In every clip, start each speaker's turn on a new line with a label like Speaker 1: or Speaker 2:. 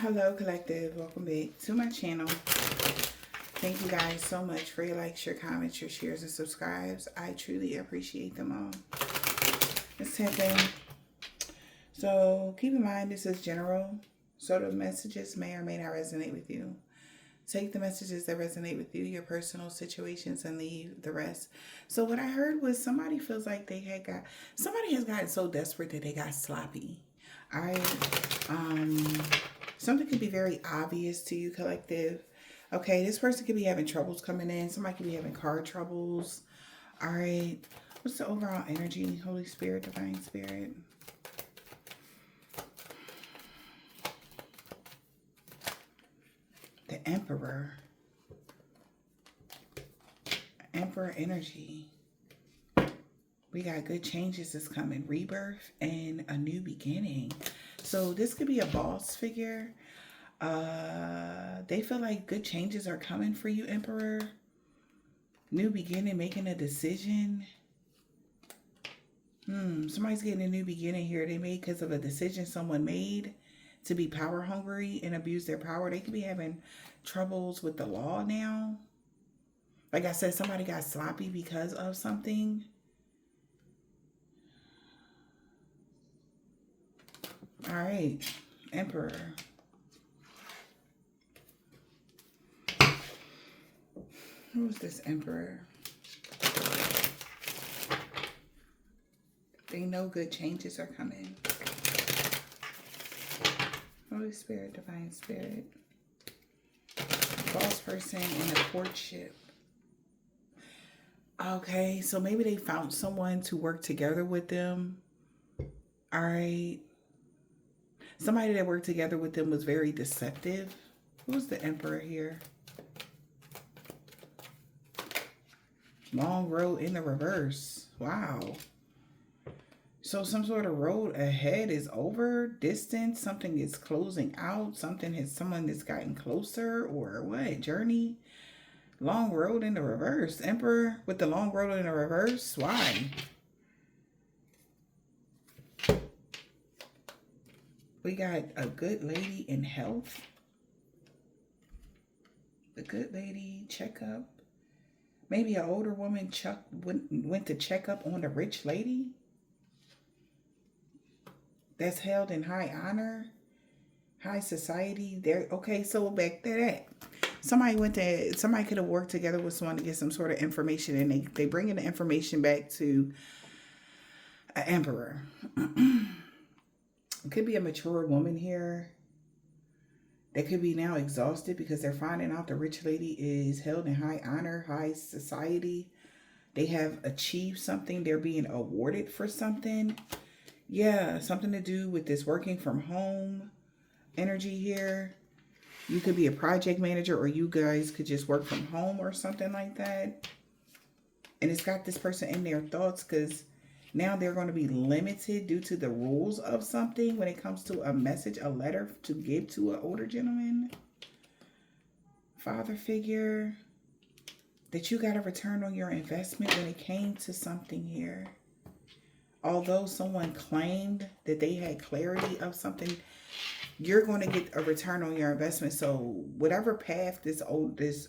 Speaker 1: Hello collective, welcome back to my channel. Thank you guys so much for your likes, your comments, your shares, and subscribes. I truly appreciate them all. Let's tap in. So keep in mind this is general, so the messages may or may not resonate with you. Take the messages that resonate with you, your personal situations, and leave the rest. So what I heard was somebody feels like somebody has gotten so desperate that they got sloppy. All right. Something could be very obvious to you, collective. Okay, this person could be having troubles coming in. Somebody could be having car troubles. All right. What's the overall energy? Holy Spirit, Divine Spirit. The Emperor. Emperor energy. We got good changes that's coming. Rebirth and a new beginning. So this could be a boss figure. They feel like good changes are coming for you, Emperor. New beginning, making a decision. Somebody's getting a new beginning here. They made because of a decision someone made to be power hungry and abuse their power. They could be having troubles with the law now. Like I said, somebody got sloppy because of something. All right, Emperor. Who's this Emperor? They know good changes are coming. Holy Spirit, Divine Spirit. Boss person in a courtship. Okay, so maybe they found someone to work together with them. All right. Somebody that worked together with them was very deceptive. Who's the Emperor here? Long road in the reverse. Wow. So some sort of road ahead is over. Distance. Something is closing out. Someone has gotten closer, or what? Journey. Long road in the reverse. Emperor with the long road in the reverse. Why? We got a good lady in health. The good lady checkup. Maybe an older woman went to check up on the rich lady that's held in high honor, high society. There. Okay, so back to that. Somebody could have worked together with someone to get some sort of information, and they bringing the information back to an Emperor. It could be a mature woman here. They could be now exhausted because they're finding out the rich lady is held in high honor, high society. They have achieved something. They're being awarded for something. Yeah, something to do with this working from home energy here. You could be a project manager, or you guys could just work from home or something like that. And it's got this person in their thoughts because now they're going to be limited due to the rules of something when it comes to a message, a letter to give to an older gentleman. Father figure. That you got to return on your investment when it came to something here. Although someone claimed that they had clarity of something, you're going to get a return on your investment. So whatever path this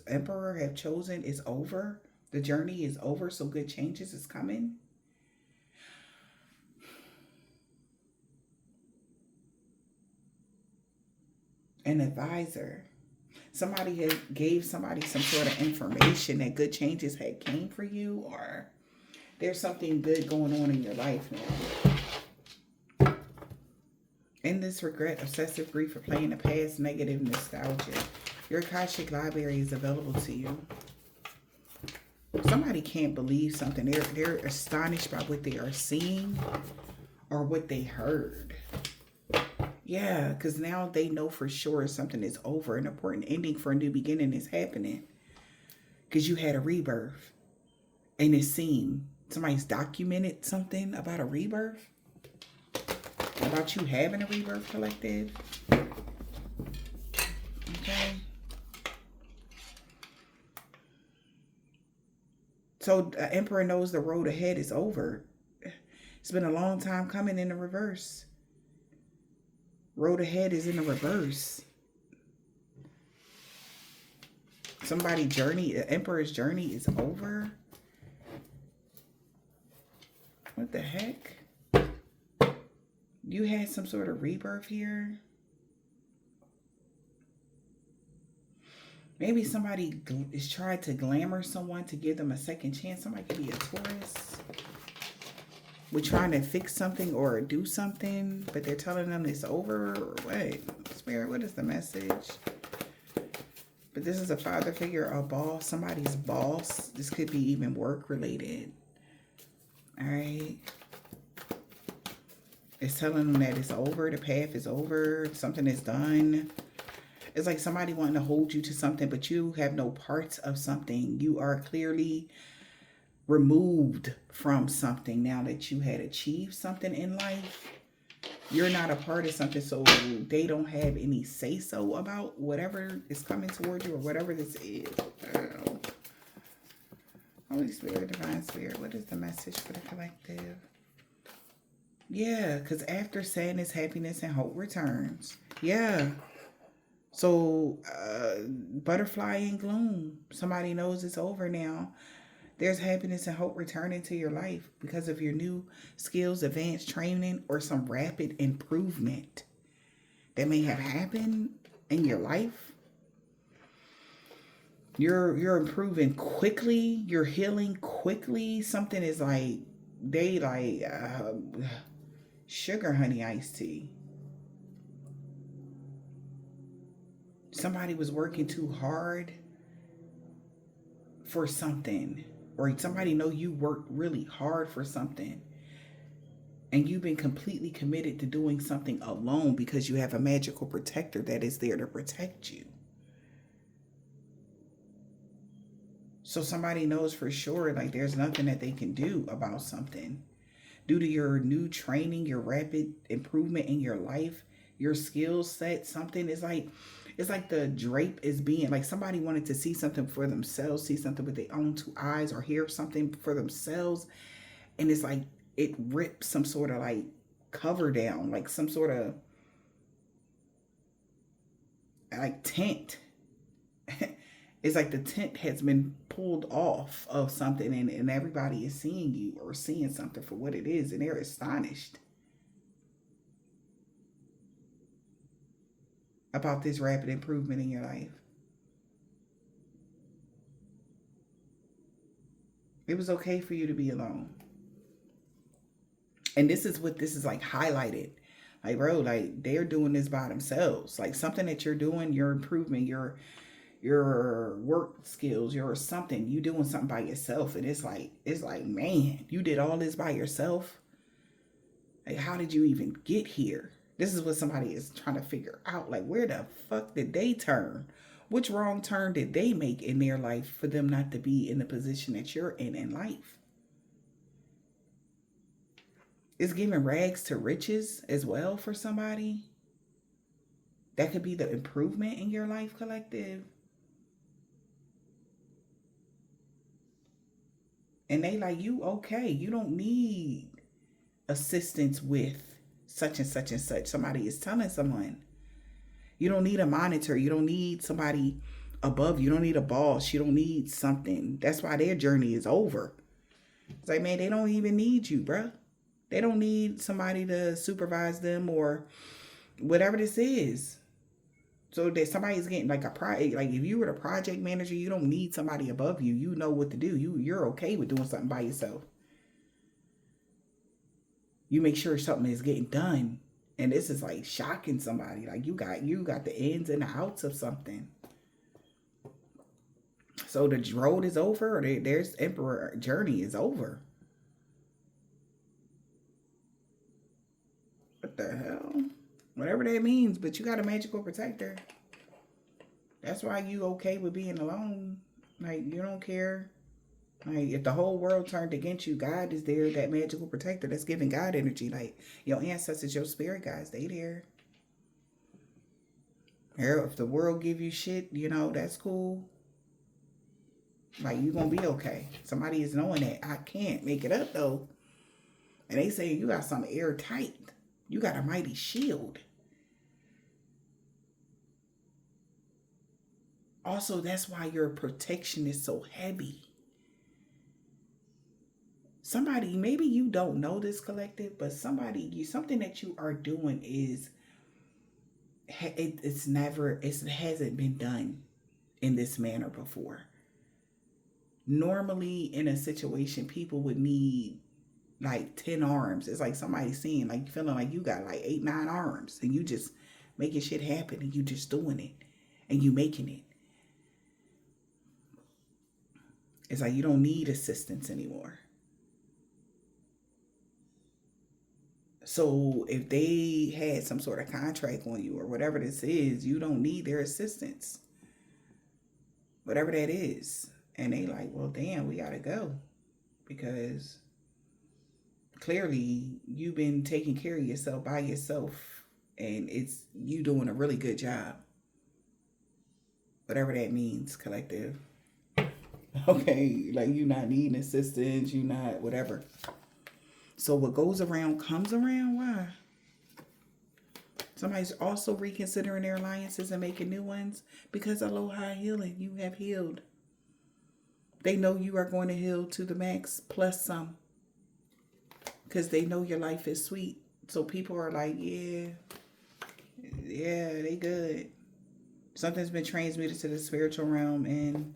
Speaker 1: Emperor have chosen is over. The journey is over. So good changes is coming. An advisor. Somebody gave somebody some sort of information that good changes had came for you, or there's something good going on in your life now. Endless regret, obsessive grief, or playing the past, negative nostalgia. Your Akashic library is available to you. Somebody can't believe something. They're astonished by what they are seeing or what they heard. Yeah, because now they know for sure something is over. An important ending for a new beginning is happening. Because you had a rebirth. And it seemed somebody's documented something about a rebirth. About you having a rebirth, collective. Okay. So the Emperor knows the road ahead is over. It's been a long time coming in the reverse. Road ahead is in the reverse. Somebody journey, the Emperor's journey is over. What the heck? You had some sort of rebirth here. Maybe somebody is trying to glamour someone to give them a second chance. Somebody could be a Taurus. We're trying to fix something or do something, but they're telling them it's over. Or what? Spirit, what is the message? But this is a father figure, a boss, somebody's boss. This could be even work related. All right. It's telling them that it's over. The path is over. Something is done. It's like somebody wanting to hold you to something, but you have no parts of something. You are clearly removed from something now that you had achieved something in life. You're not a part of something, so they don't have any say-so about whatever is coming towards you or whatever this is. I don't know. Holy Spirit, Divine Spirit, what is the message for the collective? Yeah, because after sadness, happiness, and hope returns. Yeah. So, butterfly and gloom. Somebody knows it's over now. There's happiness and hope returning to your life because of your new skills, advanced training, or some rapid improvement that may have happened in your life. You're improving quickly. You're healing quickly. Something is like, they like sugar honey iced tea. Somebody was working too hard for something, or somebody know you worked really hard for something and you've been completely committed to doing something alone because you have a magical protector that is there to protect you. So somebody knows for sure, like, there's nothing that they can do about something. Due to your new training, your rapid improvement in your life, your skill set, something is like, it's like the drape is being, like somebody wanted to see something for themselves, see something with their own two eyes, or hear something for themselves. And it's like, it rips some sort of like cover down, like some sort of like tent. It's like the tent has been pulled off of something, and everybody is seeing you or seeing something for what it is, and they're astonished about this rapid improvement in your life. It was okay for you to be alone. And this is what this is like highlighted. Like, bro, like, they're doing this by themselves. Like, something that you're doing, your improvement, your work skills, your something, you doing something by yourself. And it's like, man, you did all this by yourself. Like, how did you even get here? This is what somebody is trying to figure out. Like, where the fuck did they turn? Which wrong turn did they make in their life for them not to be in the position that you're in life? It's giving rags to riches as well for somebody. That could be the improvement in your life, collective. And they like, you okay. You don't need assistance with such and such and such. Somebody is telling someone. You don't need a monitor. You don't need somebody above you. You don't need a boss. You don't need something. That's why their journey is over. It's like, man, they don't even need you, bruh. They don't need somebody to supervise them or whatever this is. So that somebody's getting like like if you were the project manager, you don't need somebody above you. You know what to do. You're okay with doing something by yourself. You make sure something is getting done. And this is like shocking somebody. Like, you got the ins and the outs of something. So the road is over, or there's Emperor journey is over. What the hell? Whatever that means, but you got a magical protector. That's why you okay with being alone. Like, you don't care. Like, if the whole world turned against you, God is there, that magical protector that's giving God energy. Like, your ancestors, your spirit guides, they there. If the world give you shit, you know, that's cool. Like, you gonna be okay. Somebody is knowing that. I can't make it up, though. And they say you got something airtight. You got a mighty shield. Also, that's why your protection is so heavy. Somebody, maybe you don't know this, collective, but something that you are doing is, it hasn't been done in this manner before. Normally, in a situation, people would need like 10 arms. It's like somebody seeing, like, feeling like you got like 8, 9 arms, and you just making shit happen, and you just doing it, and you making it. It's like you don't need assistance anymore. So if they had some sort of contract on you or whatever this is, you don't need their assistance. Whatever that is. And they like, well, damn, we gotta go. Because clearly you've been taking care of yourself by yourself. And it's you doing a really good job. Whatever that means, collective. Okay, like you not needing assistance, you not whatever. So what goes around comes around. Why? Somebody's also reconsidering their alliances and making new ones because aloha healing. You have healed. They know you are going to heal to the max plus some. Because they know your life is sweet. So people are like, yeah, they good. Something's been transmuted to the spiritual realm, and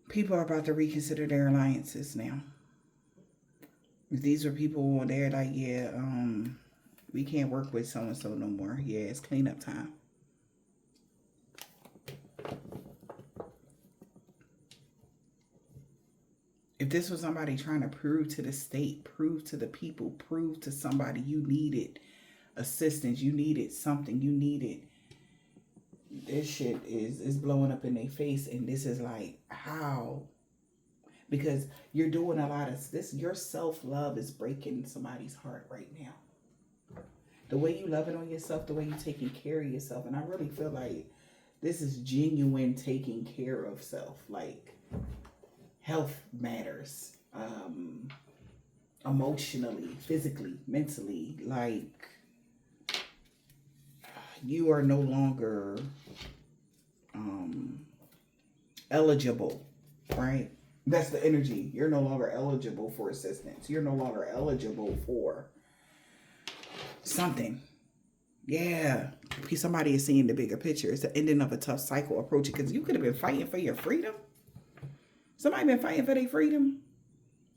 Speaker 1: people are about to reconsider their alliances now. These are people, they're like, yeah, we can't work with so-and-so no more. Yeah, it's cleanup time. If this was somebody trying to prove to the state, prove to the people, prove to somebody you needed assistance, you needed something, you needed, this shit is blowing up in their face. And this is like, how? Because you're doing a lot of this. Your self-love is breaking somebody's heart right now. The way you loving on yourself, the way you taking care of yourself. And I really feel like this is genuine taking care of self. Like, health matters. Emotionally, physically, mentally. Like, you are no longer eligible, right? That's the energy. You're no longer eligible for assistance. You're no longer eligible for something. Yeah. Somebody is seeing the bigger picture. It's the ending of a tough cycle approaching. Because you could have been fighting for your freedom. Somebody been fighting for their freedom.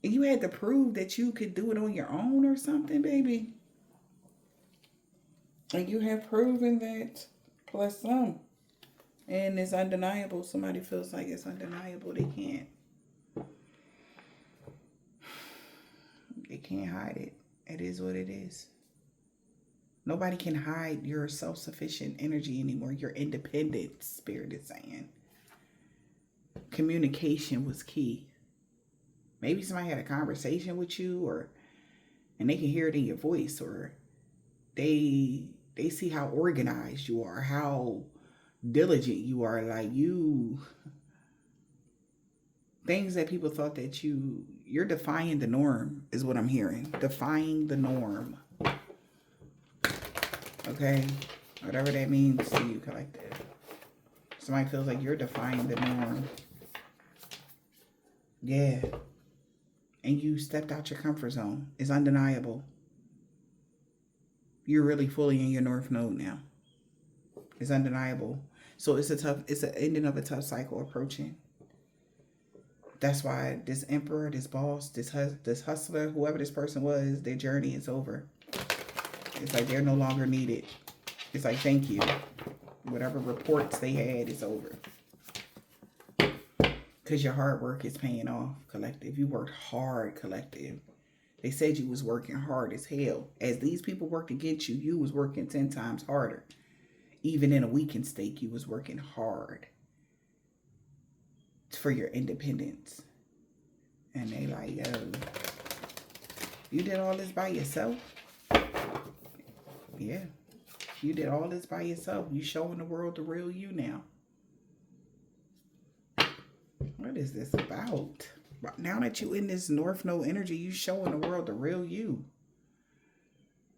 Speaker 1: And you had to prove that you could do it on your own or something, baby. And you have proven that plus some. And it's undeniable. Somebody feels like it's undeniable. They can't hide it. It is what it is. Nobody can hide your self-sufficient energy anymore. Your independent, spirit is saying. Communication was key. Maybe somebody had a conversation with you, and they can hear it in your voice, or they see how organized you are, how diligent you are. Like, you, things that people thought that you're defying the norm is what I'm hearing. Defying the norm. Okay? Whatever that means to you, collective. Somebody feels like you're defying the norm. Yeah. And you stepped out your comfort zone. It's undeniable. You're really fully in your North Node now. It's undeniable. So it's an ending of a tough cycle approaching. That's why this emperor, this boss, this hustler, whoever this person was, their journey is over. It's like they're no longer needed. It's like, thank you. Whatever reports they had is over. Because your hard work is paying off, collective. You worked hard, collective. They said you was working hard as hell. As these people worked against you, you was working 10 times harder. Even in a weakened state, you was working hard for your independence. And they like, yo, you did all this by yourself? Yeah. You did all this by yourself. You showing the world the real you now. What is this about? Now that you in this North Node energy, you showing the world the real you.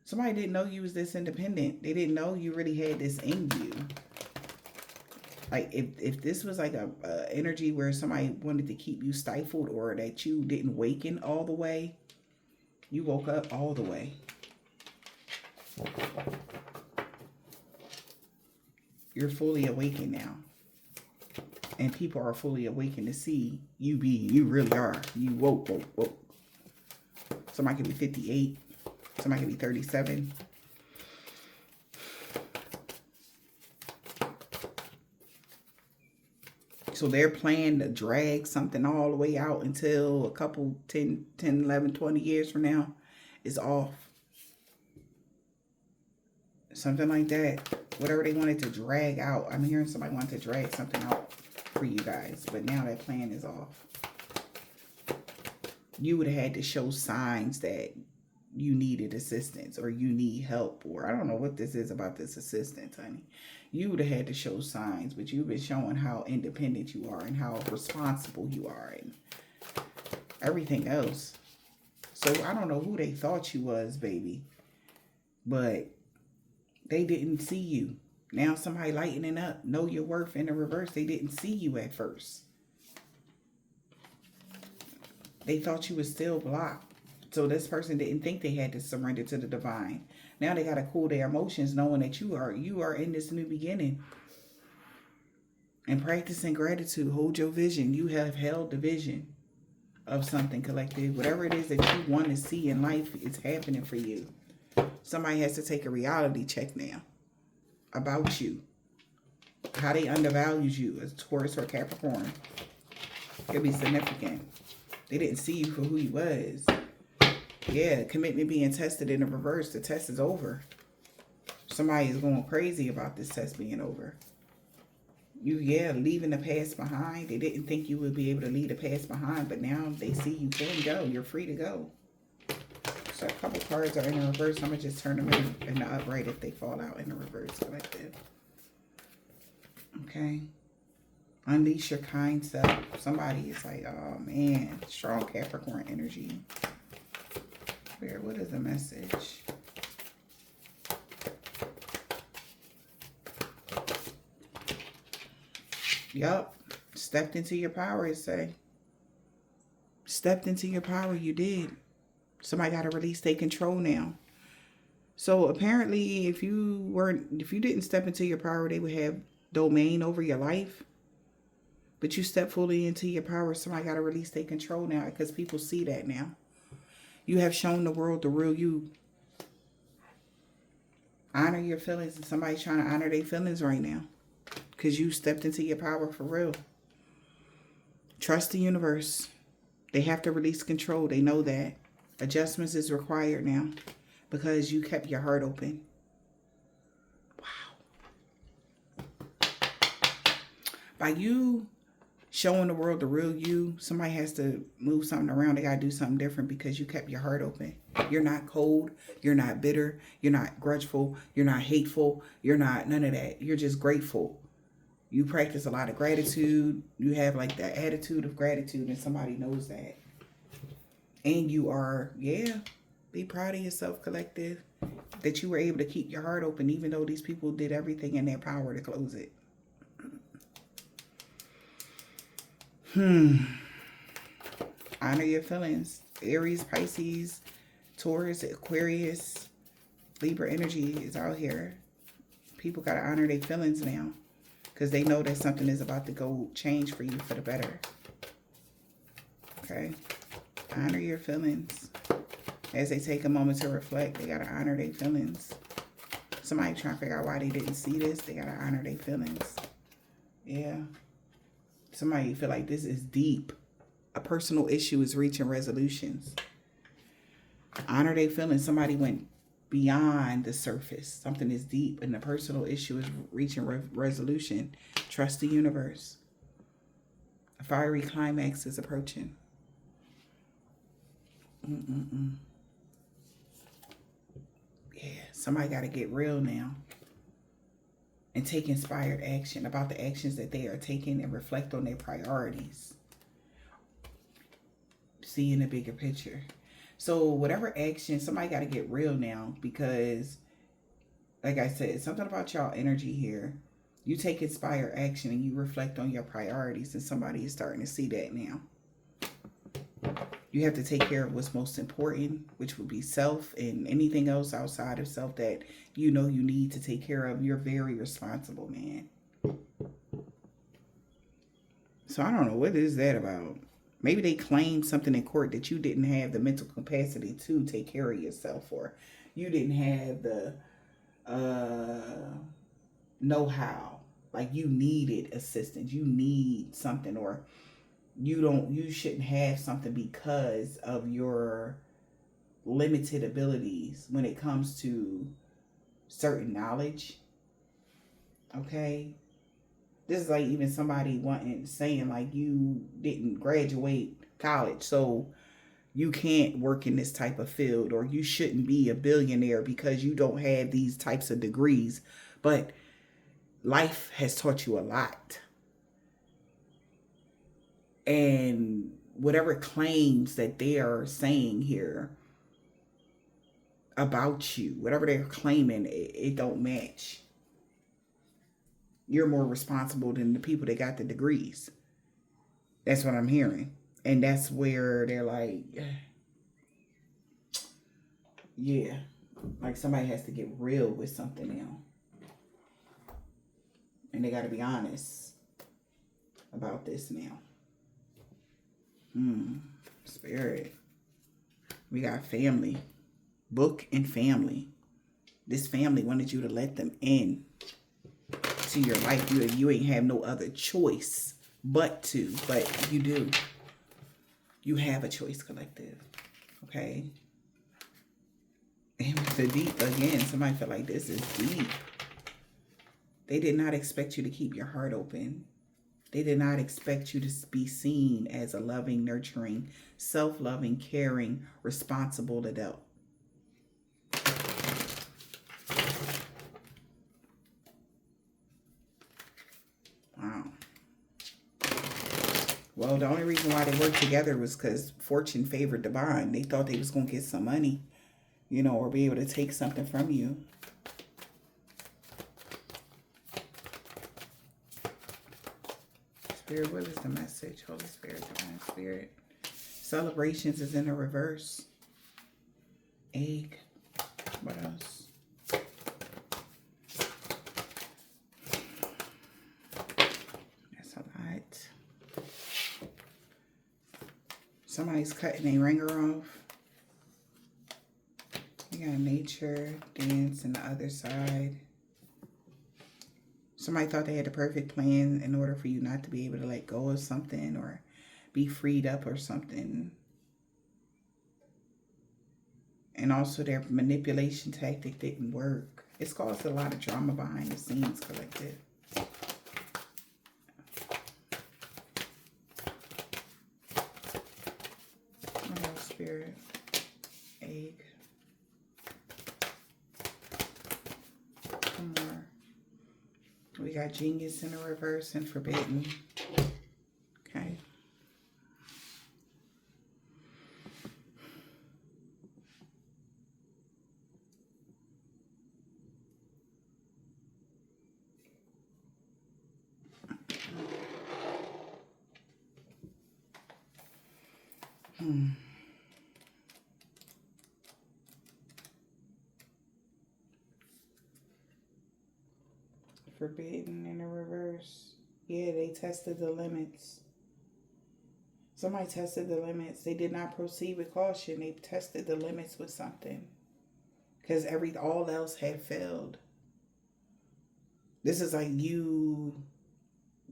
Speaker 1: Somebody didn't know you was this independent. They didn't know you really had this in you. Like if this was like a energy where somebody wanted to keep you stifled, or that you didn't waken all the way, you woke up all the way. You're fully awakened now. And people are fully awakened to see you you really are. You woke. Somebody could be 58. Somebody could be 37. So they're planning to drag something all the way out until a couple 10, 11, 20 years from now is off. Something like that. Whatever they wanted to drag out. I'm hearing somebody wanted to drag something out for you guys. But now that plan is off. You would have had to show signs that you needed assistance, or you need help, or I don't know what this is about this assistance, honey. You would have had to show signs, but you've been showing how independent you are and how responsible you are and everything else. So I don't know who they thought you was, baby, but they didn't see you. Now somebody lightening up. Know your worth in the reverse. They didn't see you at first. They thought you was still blocked. So this person didn't think they had to surrender to the divine. Now they got to cool their emotions knowing that you are in this new beginning. And practicing gratitude. Hold your vision. You have held the vision of something collective. Whatever it is that you want to see in life is happening for you. Somebody has to take a reality check now about you. How they undervalued you as Taurus or Capricorn. It'll be significant. They didn't see you for who you was. Yeah, commitment being tested in the reverse. The test is over. Somebody is going crazy about this test being over. Leaving the past behind. They didn't think you would be able to leave the past behind, but now they see you can go. You're free to go. So a couple cards are in the reverse. I'm going to just turn them in the upright if they fall out in the reverse collective. Okay. Unleash your kind self. Somebody is like, oh man, strong Capricorn energy. What is the message? Yup. Stepped into your power, it say. Stepped into your power, you did. Somebody got to release their control now. So apparently if you didn't step into your power, they would have domain over your life. But you step fully into your power, somebody got to release their control now, because people see that now. You have shown the world the real you. Honor your feelings. And somebody's trying to honor their feelings right now, because you stepped into your power for real. Trust the universe. They have to release control. They know that. Adjustments is required now, because you kept your heart open. Wow. By you showing the world the real you, somebody has to move something around. They got to do something different, because you kept your heart open. You're not cold. You're not bitter. You're not grudgeful. You're not hateful. You're not none of that. You're just grateful. You practice a lot of gratitude. You have like that attitude of gratitude, and somebody knows that. And you are, be proud of yourself, collective, that you were able to keep your heart open, even though these people did everything in their power to close it. Honor your feelings. Aries, Pisces, Taurus, Aquarius, Libra energy is out here. People got to honor their feelings now, because they know that something is about to go change for you for the better. Okay? Honor your feelings. As they take a moment to reflect, they got to honor their feelings. Somebody trying to figure out why they didn't see this, they got to honor their feelings. Yeah. Somebody feel like this is deep. A personal issue is reaching resolutions. Honor their feelings. Somebody went beyond the surface. Something is deep, and the personal issue is reaching resolution. Trust the universe. A fiery climax is approaching. Yeah, somebody got to get real now and take inspired action about the actions that they are taking, and reflect on their priorities. See in the bigger picture. So whatever action, somebody got to get real now, because like I said, something about y'all energy here. You take inspired action and you reflect on your priorities, and somebody is starting to see that now. You have to take care of what's most important, which would be self, and anything else outside of self that you know you need to take care of. You're very responsible, man. So I don't know, what is that about? Maybe they claimed something in court that you didn't have the mental capacity to take care of yourself, or you didn't have the know-how. Like you needed assistance. You need something, or you shouldn't have something because of your limited abilities when it comes to certain knowledge. Okay? This is like even somebody saying like you didn't graduate college, so you can't work in this type of field, or you shouldn't be a billionaire because you don't have these types of degrees. But life has taught you a lot. And whatever claims that they are saying here about you, whatever they're claiming, it don't match. You're more responsible than the people that got the degrees. That's what I'm hearing. And that's where they're like, yeah, like somebody has to get real with something now. And they got to be honest about this now. Spirit. We got family. Book and family. This family wanted you to let them in to your life. You ain't have no other choice but you do. You have a choice, collective. Okay? And the deep, again, somebody felt like this is deep. They did not expect you to keep your heart open. They did not expect you to be seen as a loving, nurturing, self-loving, caring, responsible adult. Wow. Well, the only reason why they worked together was because fortune favored Divine. They thought they was going to get some money, you know, or be able to take something from you. Spirit, what is the message? Holy Spirit, Divine Spirit. Celebrations is in the reverse. Egg. What else? That's a lot. Somebody's cutting a ringer off. You got nature, dance, and the other side. Somebody thought they had the perfect plan in order for you not to be able to let go of something or be freed up or something. And also their manipulation tactic didn't work. It's caused a lot of drama behind the scenes, collective. Oh, Spirit. Egg. One more. We got genius in the reverse and forbidden. Okay. Forbidden in the reverse. Yeah, they tested the limits. Somebody tested the limits. They did not proceed with caution. They tested the limits with something. Because all else had failed. This is like you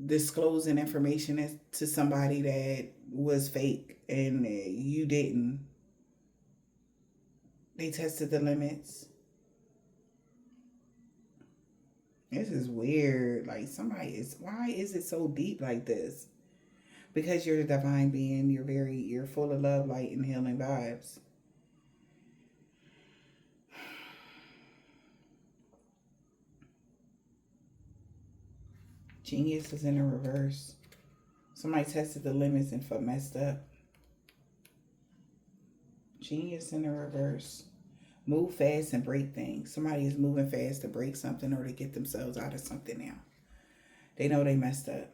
Speaker 1: disclosing information to somebody that was fake and you didn't. They tested the limits. This is weird. Like why is it so deep like this? Because you're the divine being. You're full of love, light, and healing vibes. Genius is in the reverse. Somebody tested the limits and messed up. Genius in the reverse. Move fast and break things. Somebody is moving fast to break something or to get themselves out of something now. They know they messed up.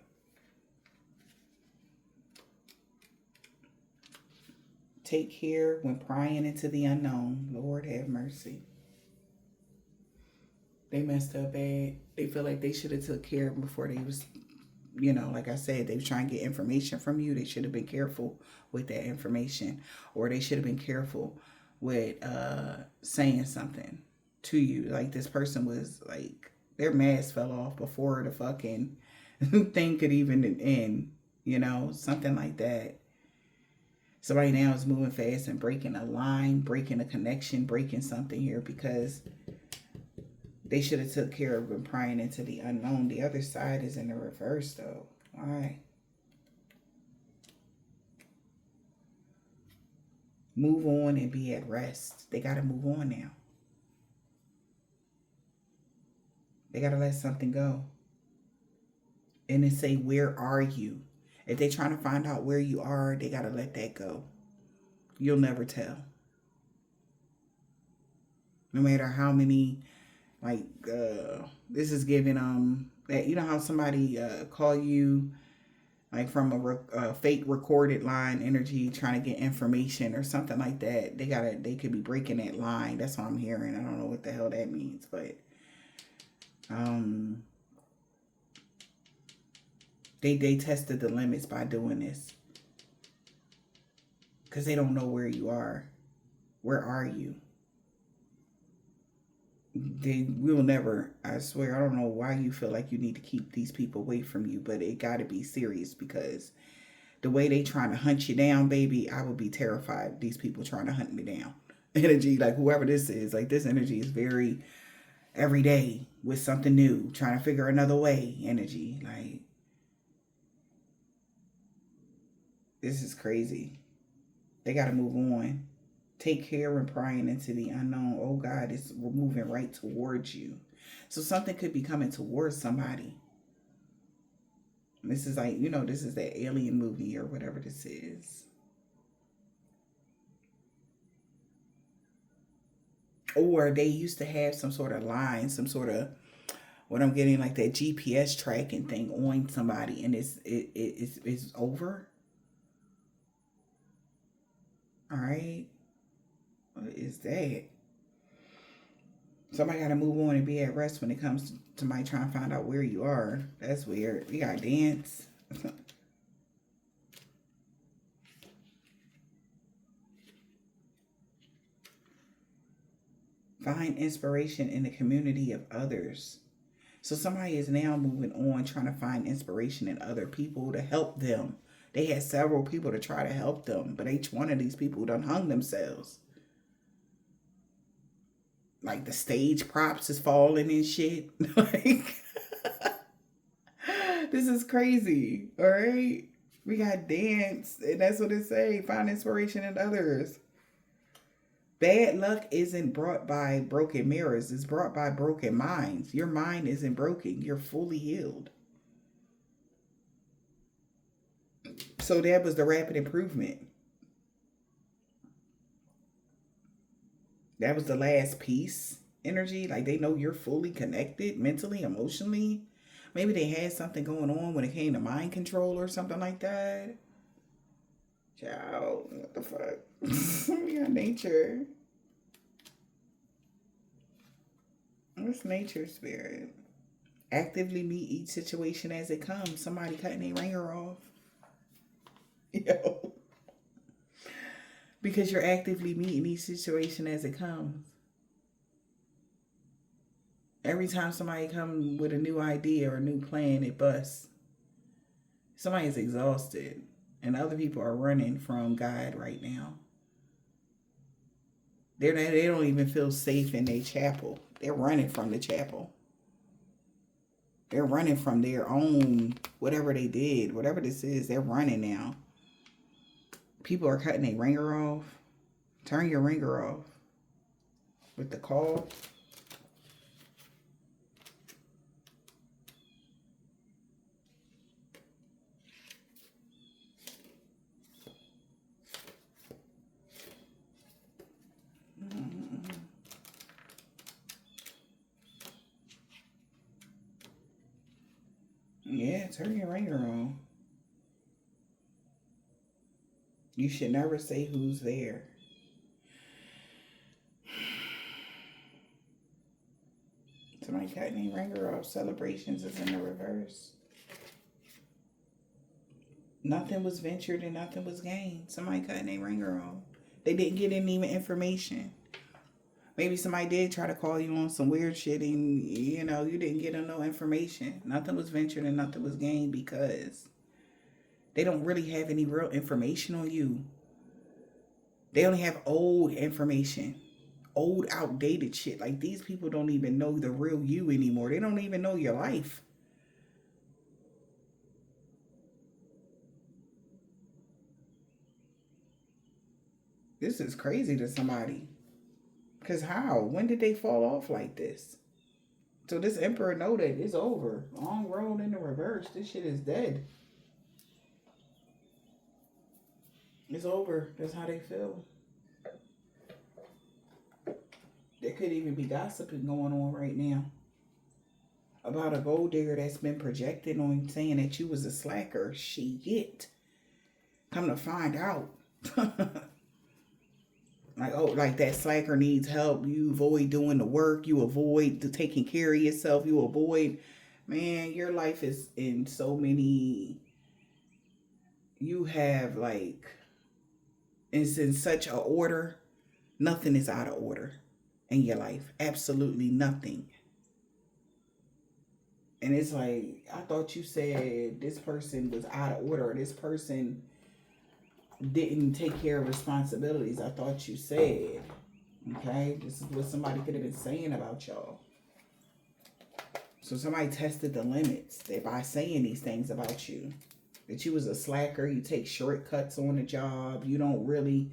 Speaker 1: Take care when prying into the unknown. Lord have mercy. They messed up bad. They feel like they should have took care before they was, like I said, they was trying to get information from you. They should have been careful with that information. Or they should have been careful with saying something to you. Like this person was like, their mask fell off before the fucking thing could even end. Something like that. Somebody now is moving fast and breaking a line, breaking a connection, breaking something here because they should have took care of and prying into the unknown. The other side is in the reverse, though. All right. Move on and be at rest. They got to move on now. They got to let something go. And then say, where are you? If they're trying to find out where you are, they got to let that go. You'll never tell. No matter how many, this is giving, that, how somebody call you, like from a fake recorded line energy, trying to get information or something like that. They could be breaking that line. That's what I'm hearing. I don't know what the hell that means, but, They tested the limits by doing this. Because they don't know where you are. Where are you? They will never, I swear, I don't know why you feel like you need to keep these people away from you, but it got to be serious because the way they trying to hunt you down, baby, I would be terrified. These people trying to hunt me down. Energy, like whoever this is, like this energy is very every day with something new, trying to figure another way energy. Like, this is crazy. They got to move on. Take care when prying into the unknown. Oh, God, we're moving right towards you. So something could be coming towards somebody. This is like, this is that alien movie or whatever this is. Or they used to have some sort of line, some sort of, what I'm getting, like that GPS tracking thing on somebody, and it's over. All right. What is that? Somebody got to move on and be at rest when it comes to somebody trying to find out where you are. That's weird. We got dance. Find inspiration in the community of others. So somebody is now moving on, trying to find inspiration in other people to help them. They had several people to try to help them, but each one of these people done hung themselves. Like the stage props is falling and shit. Like, this is crazy. All right. We got dance, and that's what it say. Find inspiration in others. Bad luck isn't brought by broken mirrors. It's brought by broken minds. Your mind isn't broken. You're fully healed. So that was the rapid improvement. That was the last piece energy. Like they know you're fully connected mentally, emotionally. Maybe they had something going on when it came to mind control or something like that. Child, what the fuck? We got nature. What's nature spirit? Actively meet each situation as it comes. Somebody cutting their ringer off. Yo. Because you're actively meeting each situation as it comes. Every time somebody comes with a new idea or a new plan, it busts. Somebody's exhausted. And other people are running from God right now. They don't even feel safe in their chapel. They're running from the chapel. They're running from their own, whatever they did, whatever this is, they're running now. People are cutting their ringer off. Turn your ringer off. With the call. Yeah, turn your ringer on. You should never say who's there. Somebody cutting their ringer off. Celebrations is in the reverse. Nothing was ventured and nothing was gained. Somebody cutting their ringer off. They didn't get any even information. Maybe somebody did try to call you on some weird shit and, you know, you didn't get no information. Nothing was ventured and nothing was gained because they don't really have any real information on you. They only have old information. Old, outdated shit. Like, these people don't even know the real you anymore. They don't even know your life. This is crazy to somebody. Because how? When did they fall off like this? So this emperor know that it's over. Long road in the reverse. This shit is dead. It's over. That's how they feel. There could even be gossiping going on right now about a gold digger that's been projected on saying that you was a slacker. Shit. Come to find out. Like, oh, like that slacker needs help. You avoid doing the work. You avoid taking care of yourself. You avoid, man, your life is in so many, you have like, it's in such a order. Nothing is out of order in your life. Absolutely nothing. And it's like, I thought you said this person was out of order. Or this person didn't take care of responsibilities. I thought you said. Okay? This is what somebody could have been saying about y'all. So somebody tested the limits that by saying these things about you. That you was a slacker. You take shortcuts on the job. You don't really...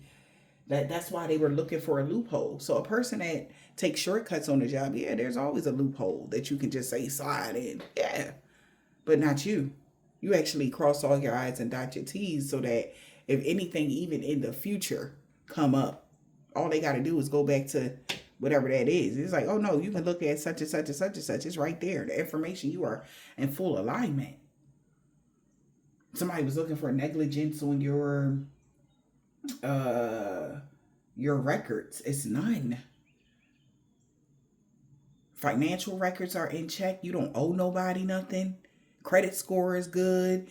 Speaker 1: That's why they were looking for a loophole. So a person that takes shortcuts on the job, yeah, there's always a loophole that you can just say slide in. Yeah. But not you. You actually cross all your I's and dot your T's so that if anything, even in the future, come up, all they got to do is go back to whatever that is. It's like, oh no, you can look at such and such and such and such. It's right there. The information, you are in full alignment. Somebody was looking for negligence on your records. It's none. Financial records are in check. You don't owe nobody nothing. Credit score is good.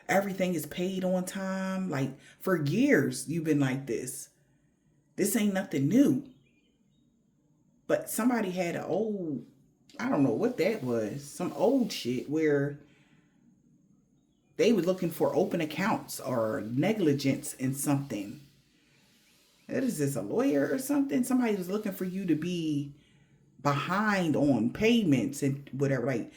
Speaker 1: Everything is paid on time. Like, for years you've been like this. This ain't nothing new. But somebody had an old, I don't know what that was, some old shit where they were looking for open accounts or negligence in something. What is this, a lawyer or something? Somebody was looking for you to be behind on payments and whatever. Like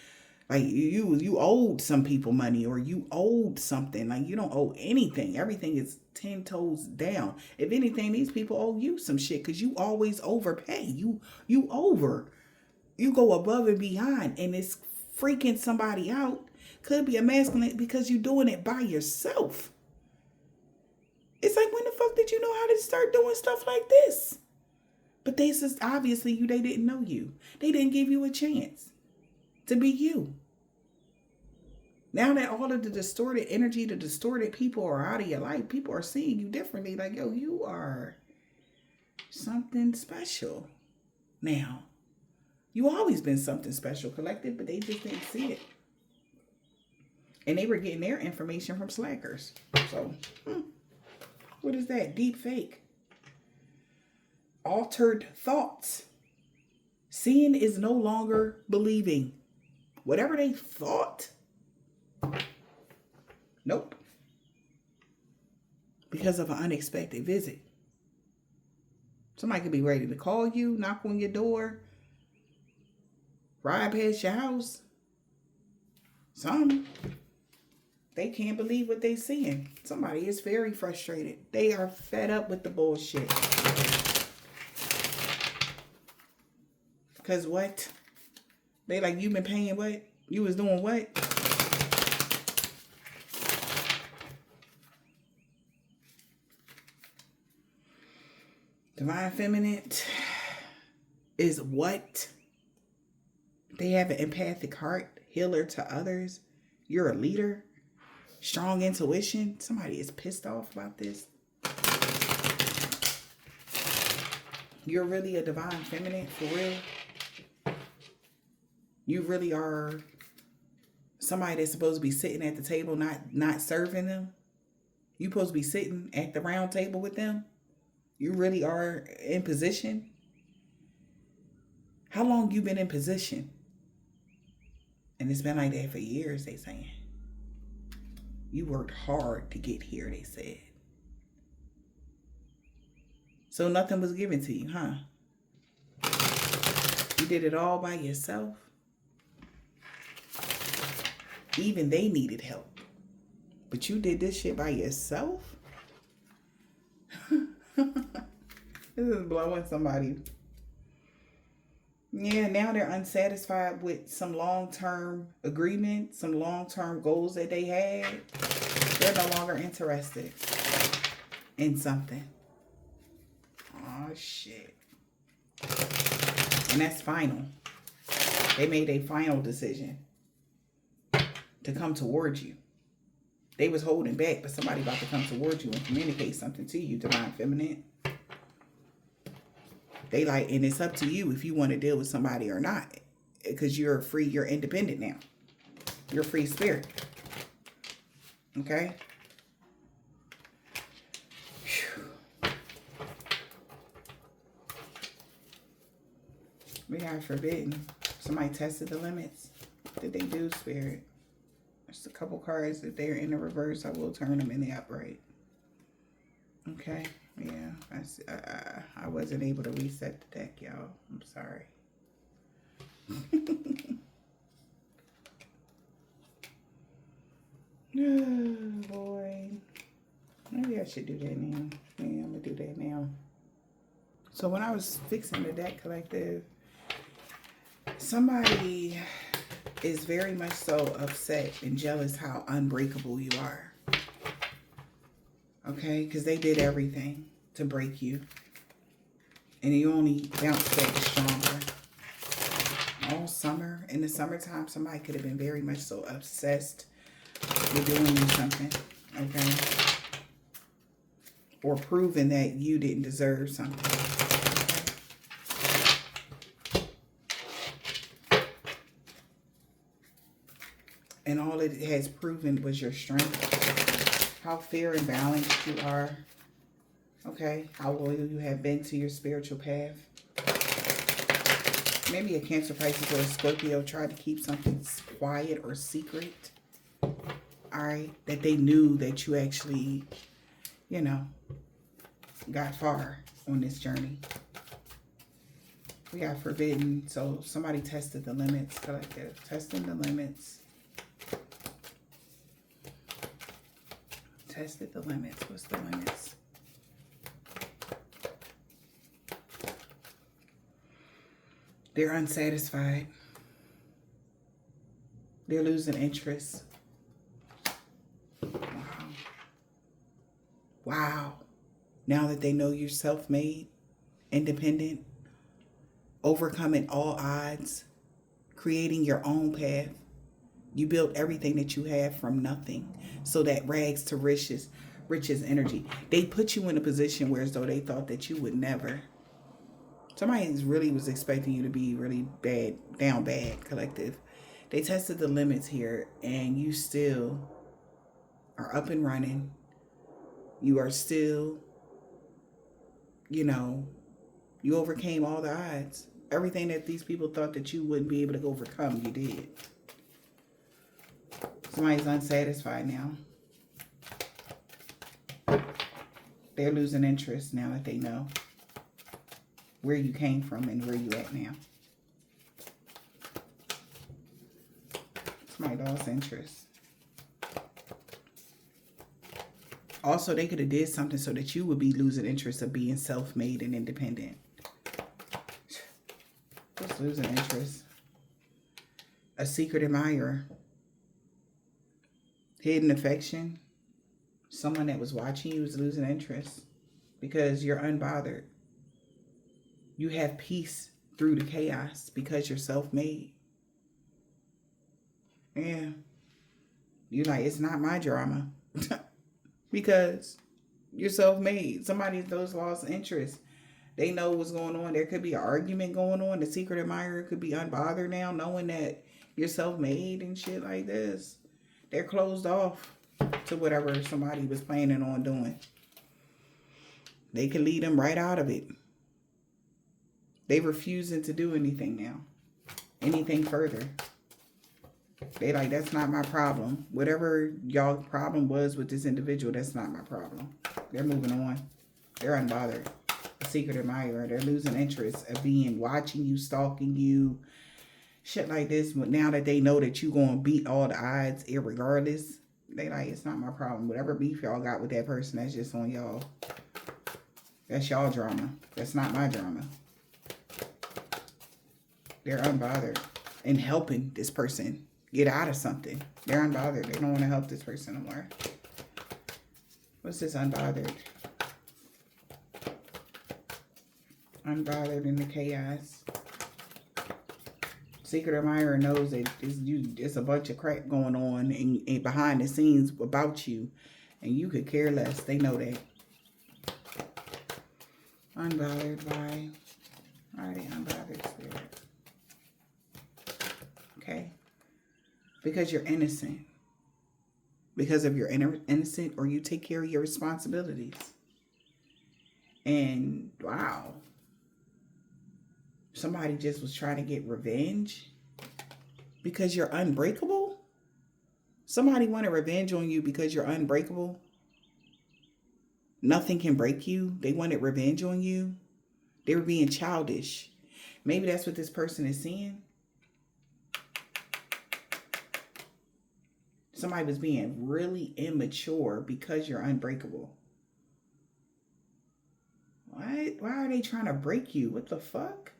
Speaker 1: you owed some people money, or you owed something. Like, you don't owe anything. Everything is 10 toes down. If anything, these people owe you some shit because you always overpay. You go above and beyond, and it's freaking somebody out. Could be a masculine because you're doing it by yourself. It's like, when the fuck did you know how to start doing stuff like this? But they just, obviously, they didn't know you. They didn't give you a chance to be you. Now that all of the distorted energy, the distorted people are out of your life, people are seeing you differently. Like, yo, you are something special. Now, you always been something special, collective, but they just didn't see it. And they were getting their information from slackers. So, what is that? Deep fake. Altered thoughts. Seeing is no longer believing. Whatever they thought, nope. Because of an unexpected visit. Somebody could be ready to call you, knock on your door, ride past your house. Some, they can't believe what they're seeing. Somebody is very frustrated. They are fed up with the bullshit. Because what? They like, you been paying what? You was doing what? Divine Feminine is what? They have an empathic heart, healer to others. You're a leader. Strong intuition. Somebody is pissed off about this. You're really a divine feminine, for real. You really are somebody that's supposed to be sitting at the table, not serving them. You supposed to be sitting at the round table with them. You really are in position. How long you been in position? And it's been like that for years, they saying. You worked hard to get here, they said. So nothing was given to you, huh? You did it all by yourself. Even they needed help. But you did this shit by yourself? This is blowing somebody. Yeah, now they're unsatisfied with some long-term agreement, some long-term goals that they had. They're no longer interested in something. Oh, shit. And that's final. They made a final decision to come towards you. They was holding back, but somebody about to come towards you and communicate something to you, divine feminine. They like, and it's up to you if you want to deal with somebody or not. Because you're free, you're independent now. You're a free spirit. Okay? Whew. We got forbidden. Somebody tested the limits. What did they do, spirit? There's a couple cards. If they're in the reverse, I will turn them in the upright. Okay. Yeah. I wasn't able to reset the deck, y'all. I'm sorry. Oh, boy. Maybe I should do that now. Yeah, I'm going to do that now. So when I was fixing the deck collective, somebody is very much so upset and jealous how unbreakable you are. Okay? Because they did everything to break you. And you only bounced back stronger. All summer, in the summertime, somebody could have been very much so obsessed with doing you something. Okay? Or proving that you didn't deserve something. And all it has proven was your strength. How fair and balanced you are. Okay? How loyal you have been to your spiritual path. Maybe a Cancer, Pisces, or a Scorpio tried to keep something quiet or secret. Alright? That they knew that you actually, you know, got far on this journey. We got forbidden. So somebody tested the limits. Collective. Testing the limits. Tested the limits. What's the limits? They're unsatisfied. They're losing interest. Wow. Wow. Now that they know you're self-made, independent, overcoming all odds, creating your own path. You built everything that you have from nothing. So that rags to riches energy. They put you in a position where as though they thought that you would never. Somebody really was expecting you to be really bad, down bad, collective. They tested the limits here and you still are up and running. You are still, you know, you overcame all the odds. Everything that these people thought that you wouldn't be able to overcome, you did. Somebody's unsatisfied now. They're losing interest now that they know where you came from and where you at now. Somebody lost interest. Also, they could have did something so that you would be losing interest of being self-made and independent. Just losing interest. A secret admirer. Hidden affection. Someone that was watching you was losing interest because you're unbothered. You have peace through the chaos because you're self-made. Yeah. You're like, it's not my drama. Because you're self-made. Somebody those lost interest. They know what's going on. There could be an argument going on. The secret admirer could be unbothered now, knowing that you're self-made and shit like this. They're closed off to whatever somebody was planning on doing. They can lead them right out of it. They refusing to do anything now. Anything further. They like, that's not my problem. Whatever y'all problem was with this individual, that's not my problem. They're moving on. They're unbothered. The secret admirer. They're losing interest of watching you, stalking you, shit like this. But now that they know that you gonna beat all the odds irregardless, they like, it's not my problem. Whatever beef y'all got with that person, that's just on y'all. That's y'all drama. That's not my drama. They're unbothered in helping this person get out of something. They're unbothered. They don't want to help this person no more. What's this unbothered? Unbothered in the chaos. Secret admirer knows that it's a bunch of crap going on and behind the scenes about you. And you could care less. They know that. Unbothered. Why? Why are they unbothered, Spirit? Okay. Because you're innocent. Because of your innocent, or you take care of your responsibilities. And wow. Somebody just was trying to get revenge because you're unbreakable. Somebody wanted revenge on you because you're unbreakable. Nothing can break you. They wanted revenge on you. They were being childish. Maybe that's what this person is seeing. Somebody was being really immature because you're unbreakable. What? Why are they trying to break you? What the fuck?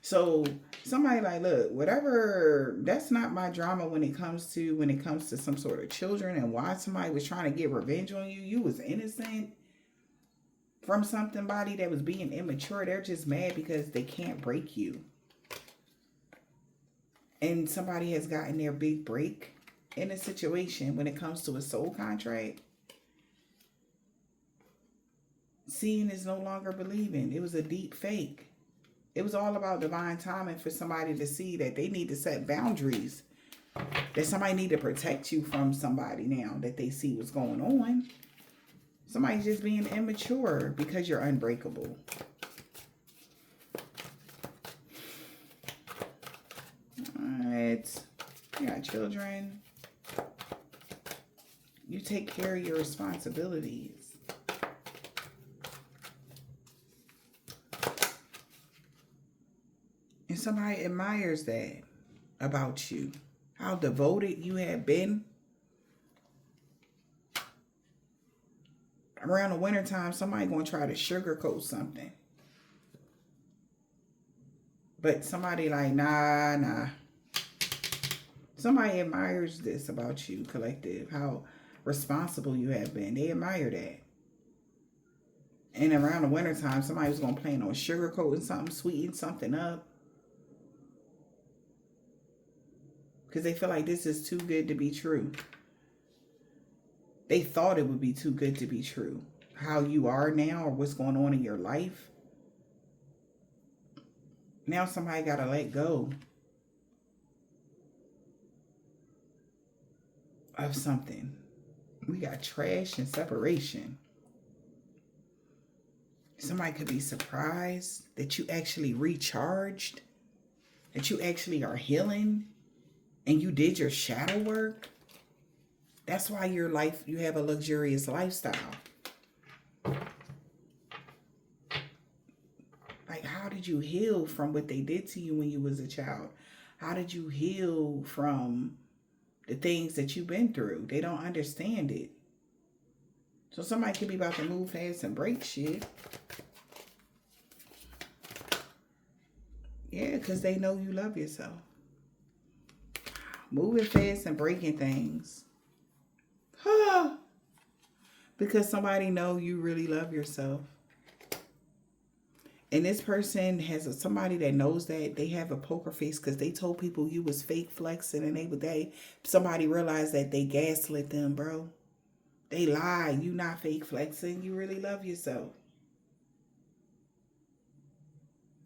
Speaker 1: So somebody like, look, whatever, that's not my drama when it comes to some sort of children and why somebody was trying to get revenge on you. You was innocent from somebody that was being immature. They're just mad because they can't break you. And somebody has gotten their big break in a situation when it comes to a soul contract. Seeing is no longer believing. It was a deep fake. It was all about divine timing for somebody to see that they need to set boundaries. That somebody need to protect you from somebody now that they see what's going on. Somebody's just being immature because you're unbreakable. Alright. You got children. You take care of your responsibilities. And somebody admires that about you. How devoted you have been. Around the wintertime, somebody going to try to sugarcoat something. But somebody like, nah. Somebody admires this about you, collective. How responsible you have been. They admire that. And around the wintertime, somebody was going to plan on sugarcoating something, sweeten something up. Because they feel like this is too good to be true. They thought it would be too good to be true. How you are now or what's going on in your life. Now somebody got to let go of something. We got trash and separation. Somebody could be surprised that you actually recharged. That you actually are healing. And you did your shadow work. That's why you have a luxurious lifestyle. Like, how did you heal from what they did to you when you was a child? How did you heal from the things that you've been through? They don't understand it. So somebody could be about to move fast and break shit. Yeah, because they know you love yourself. Moving fast and breaking things. Because somebody know you really love yourself. And this person has somebody that knows that they have a poker face because they told people you was fake flexing, and somebody realized that they gaslit them, bro. They lie. You not fake flexing. You really love yourself.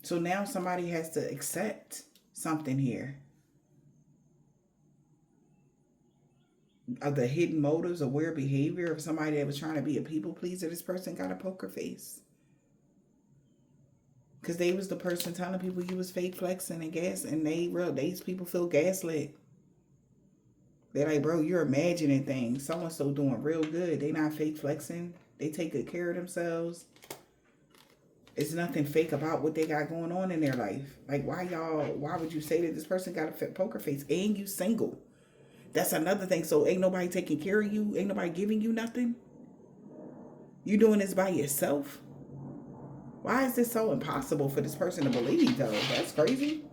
Speaker 1: So now somebody has to accept something here. Of the hidden motives or weird behavior of somebody that was trying to be a people pleaser. This person got a poker face. Because they was the person telling people you was fake flexing and gas, and these people feel gaslit. They're like, bro, you're imagining things. Someone's still doing real good. They not fake flexing. They take good care of themselves. It's nothing fake about what they got going on in their life. Like, why would you say that this person got a poker face and you single? That's another thing. So ain't nobody taking care of you? Ain't nobody giving you nothing? You doing this by yourself? Why is this so impossible for this person to believe, though? That's crazy.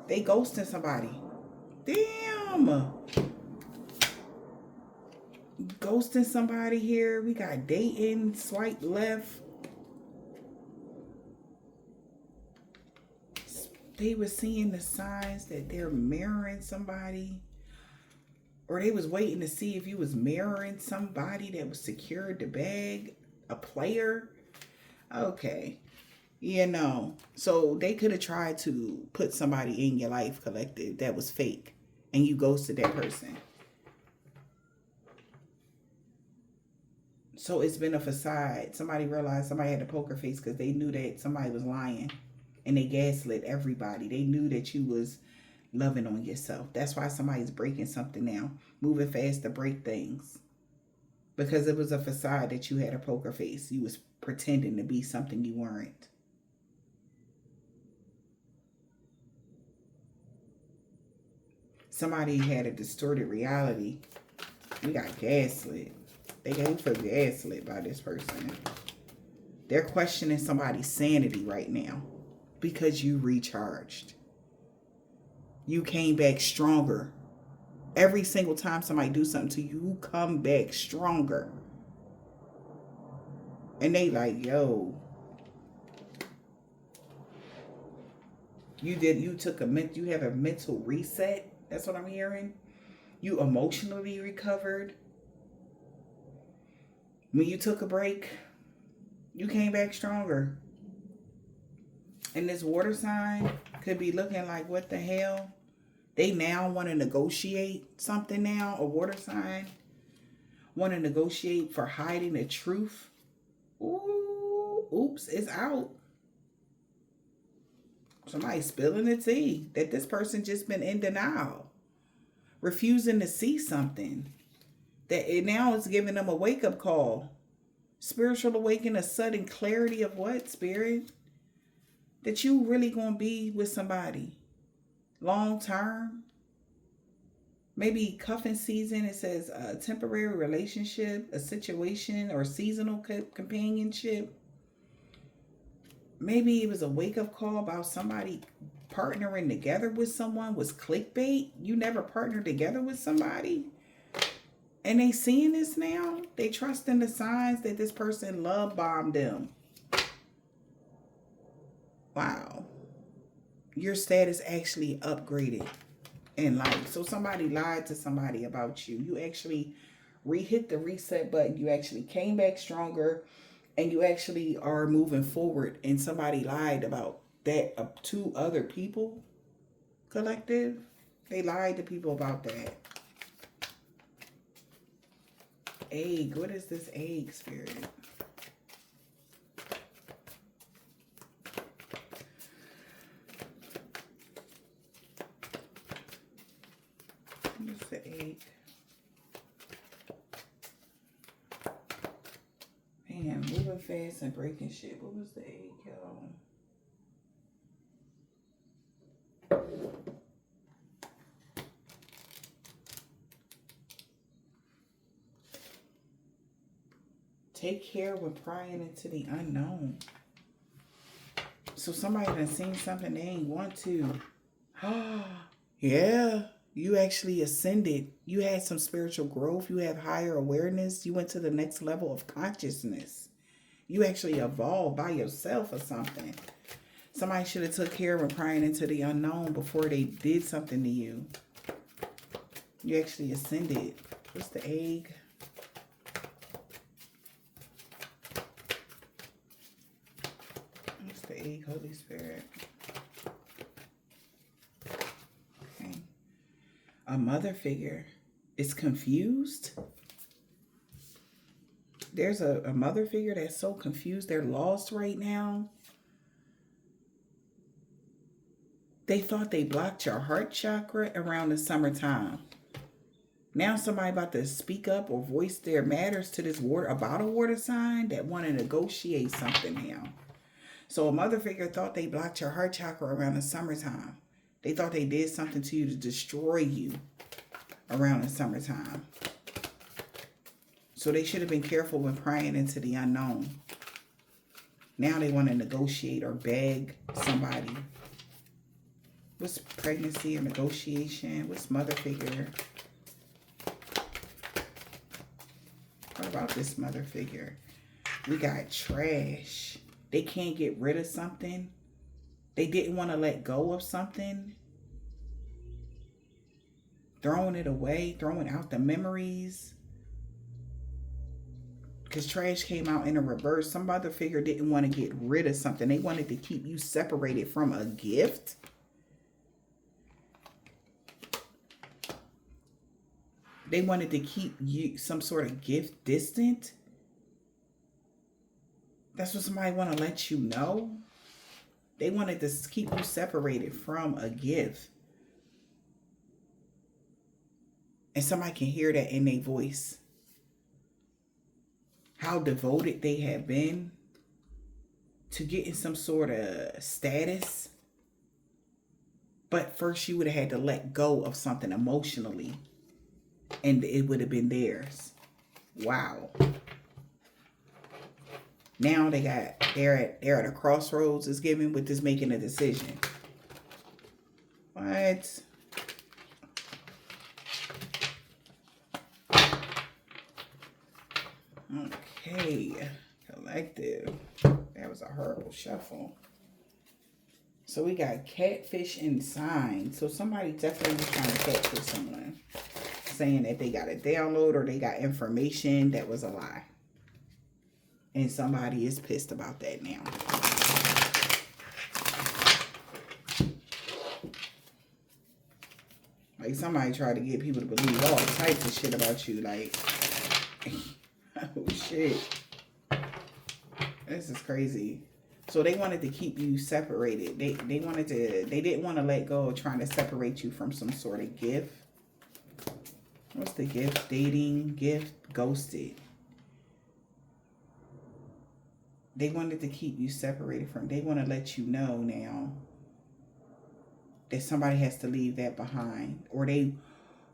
Speaker 1: They ghosting somebody. Damn. Ghosting somebody here. We got dating, swipe left. They were seeing the signs that they're mirroring somebody. Or they was waiting to see if you was mirroring somebody that was secured the bag. A player. Okay. So they could have tried to put somebody in your life, collective, that was fake. And you ghosted that person. So it's been a facade. Somebody realized somebody had a poker face because they knew that somebody was lying. And they gaslit everybody. They knew that you was loving on yourself. That's why somebody's breaking something now. Moving fast to break things. Because it was a facade that you had a poker face. You was pretending to be something you weren't. Somebody had a distorted reality. We got gaslit. They feel gaslit by this person. They're questioning somebody's sanity right now. Because you recharged. You came back stronger. Every single time somebody do something to you, you come back stronger. And they like, yo. You have a mental reset. That's what I'm hearing. You emotionally recovered. When you took a break, you came back stronger. And this water sign could be looking like, what the hell? They now want to negotiate something now. A water sign want to negotiate for hiding the truth. Ooh, oops, it's out. Somebody spilling the tea that this person just been in denial. Refusing to see something. That it now is giving them a wake-up call. Spiritual awakening, a sudden clarity of what, spirit? That you really going to be with somebody long term. Maybe cuffing season, it says a temporary relationship, a situation, or seasonal companionship. Maybe it was a wake-up call about somebody partnering together with someone was clickbait. You never partnered together with somebody. And they seeing this now. They trust in the signs that this person love bombed them. Wow. Your status actually upgraded in life. So somebody lied to somebody about you. You actually hit the reset button. You actually came back stronger. And you actually are moving forward. And somebody lied about that to other people. Collective. They lied to people about that. Egg. What is this egg, spirit? What's the egg? Man, moving fast and breaking shit. What was the egg, y'all? Take care when prying into the unknown. So somebody done seen something they ain't want to. Yeah. You actually ascended. You had some spiritual growth. You have higher awareness. You went to the next level of consciousness. You actually evolved by yourself or something. Somebody should have took care of prying into the unknown before they did something to you. You actually ascended. What's the egg? What's the egg, Holy Spirit? Okay. A mother figure is confused. There's a mother figure that's so confused. They're lost right now. They thought they blocked your heart chakra around the summertime. Now somebody about to speak up or voice their matters to this water, about a water sign that want to negotiate something now. So a mother figure thought they blocked your heart chakra around the summertime. They thought they did something to you to destroy you around the summertime. So they should have been careful when prying into the unknown. Now they want to negotiate or beg somebody. What's pregnancy or negotiation? What's mother figure? What about this mother figure? We got trash. They can't get rid of something. They didn't want to let go of something. Throwing it away, throwing out the memories. Because trash came out in a reverse. Some other figure didn't want to get rid of something. They wanted to keep you separated from a gift. They wanted to keep you, some sort of gift, distant. That's what somebody want to let you know. They wanted to keep you separated from a gift. And somebody can hear that in their voice. How devoted they have been to getting some sort of status. But first you would have had to let go of something emotionally. And it would have been theirs. Wow. Now they're at a crossroads is given with this making a decision. What? Okay. Collective. That was a horrible shuffle. So we got catfish and sign. So somebody definitely was trying to catfish someone. Saying that they got a download or they got information that was a lie. And somebody is pissed about that now. Like somebody tried to get people to believe all types of shit about you. Like, oh shit. This is crazy. So they wanted to keep you separated. They didn't want to let go of trying to separate you from some sort of gift. What's the gift? Dating, gift, ghosted. They wanted to keep you separated from. They want to let you know now that somebody has to leave that behind. Or they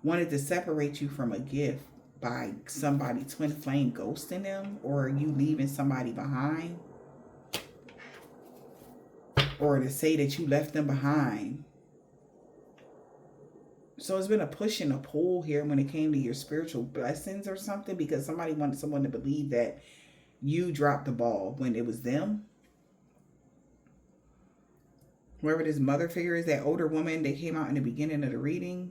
Speaker 1: wanted to separate you from a gift by somebody twin flame ghosting them. Or you leaving somebody behind. Or to say that you left them behind. So it's been a push and a pull here when it came to your spiritual blessings or something. Because somebody wanted someone to believe that you dropped the ball when it was them. Whoever this mother figure is, that older woman that came out in the beginning of the reading.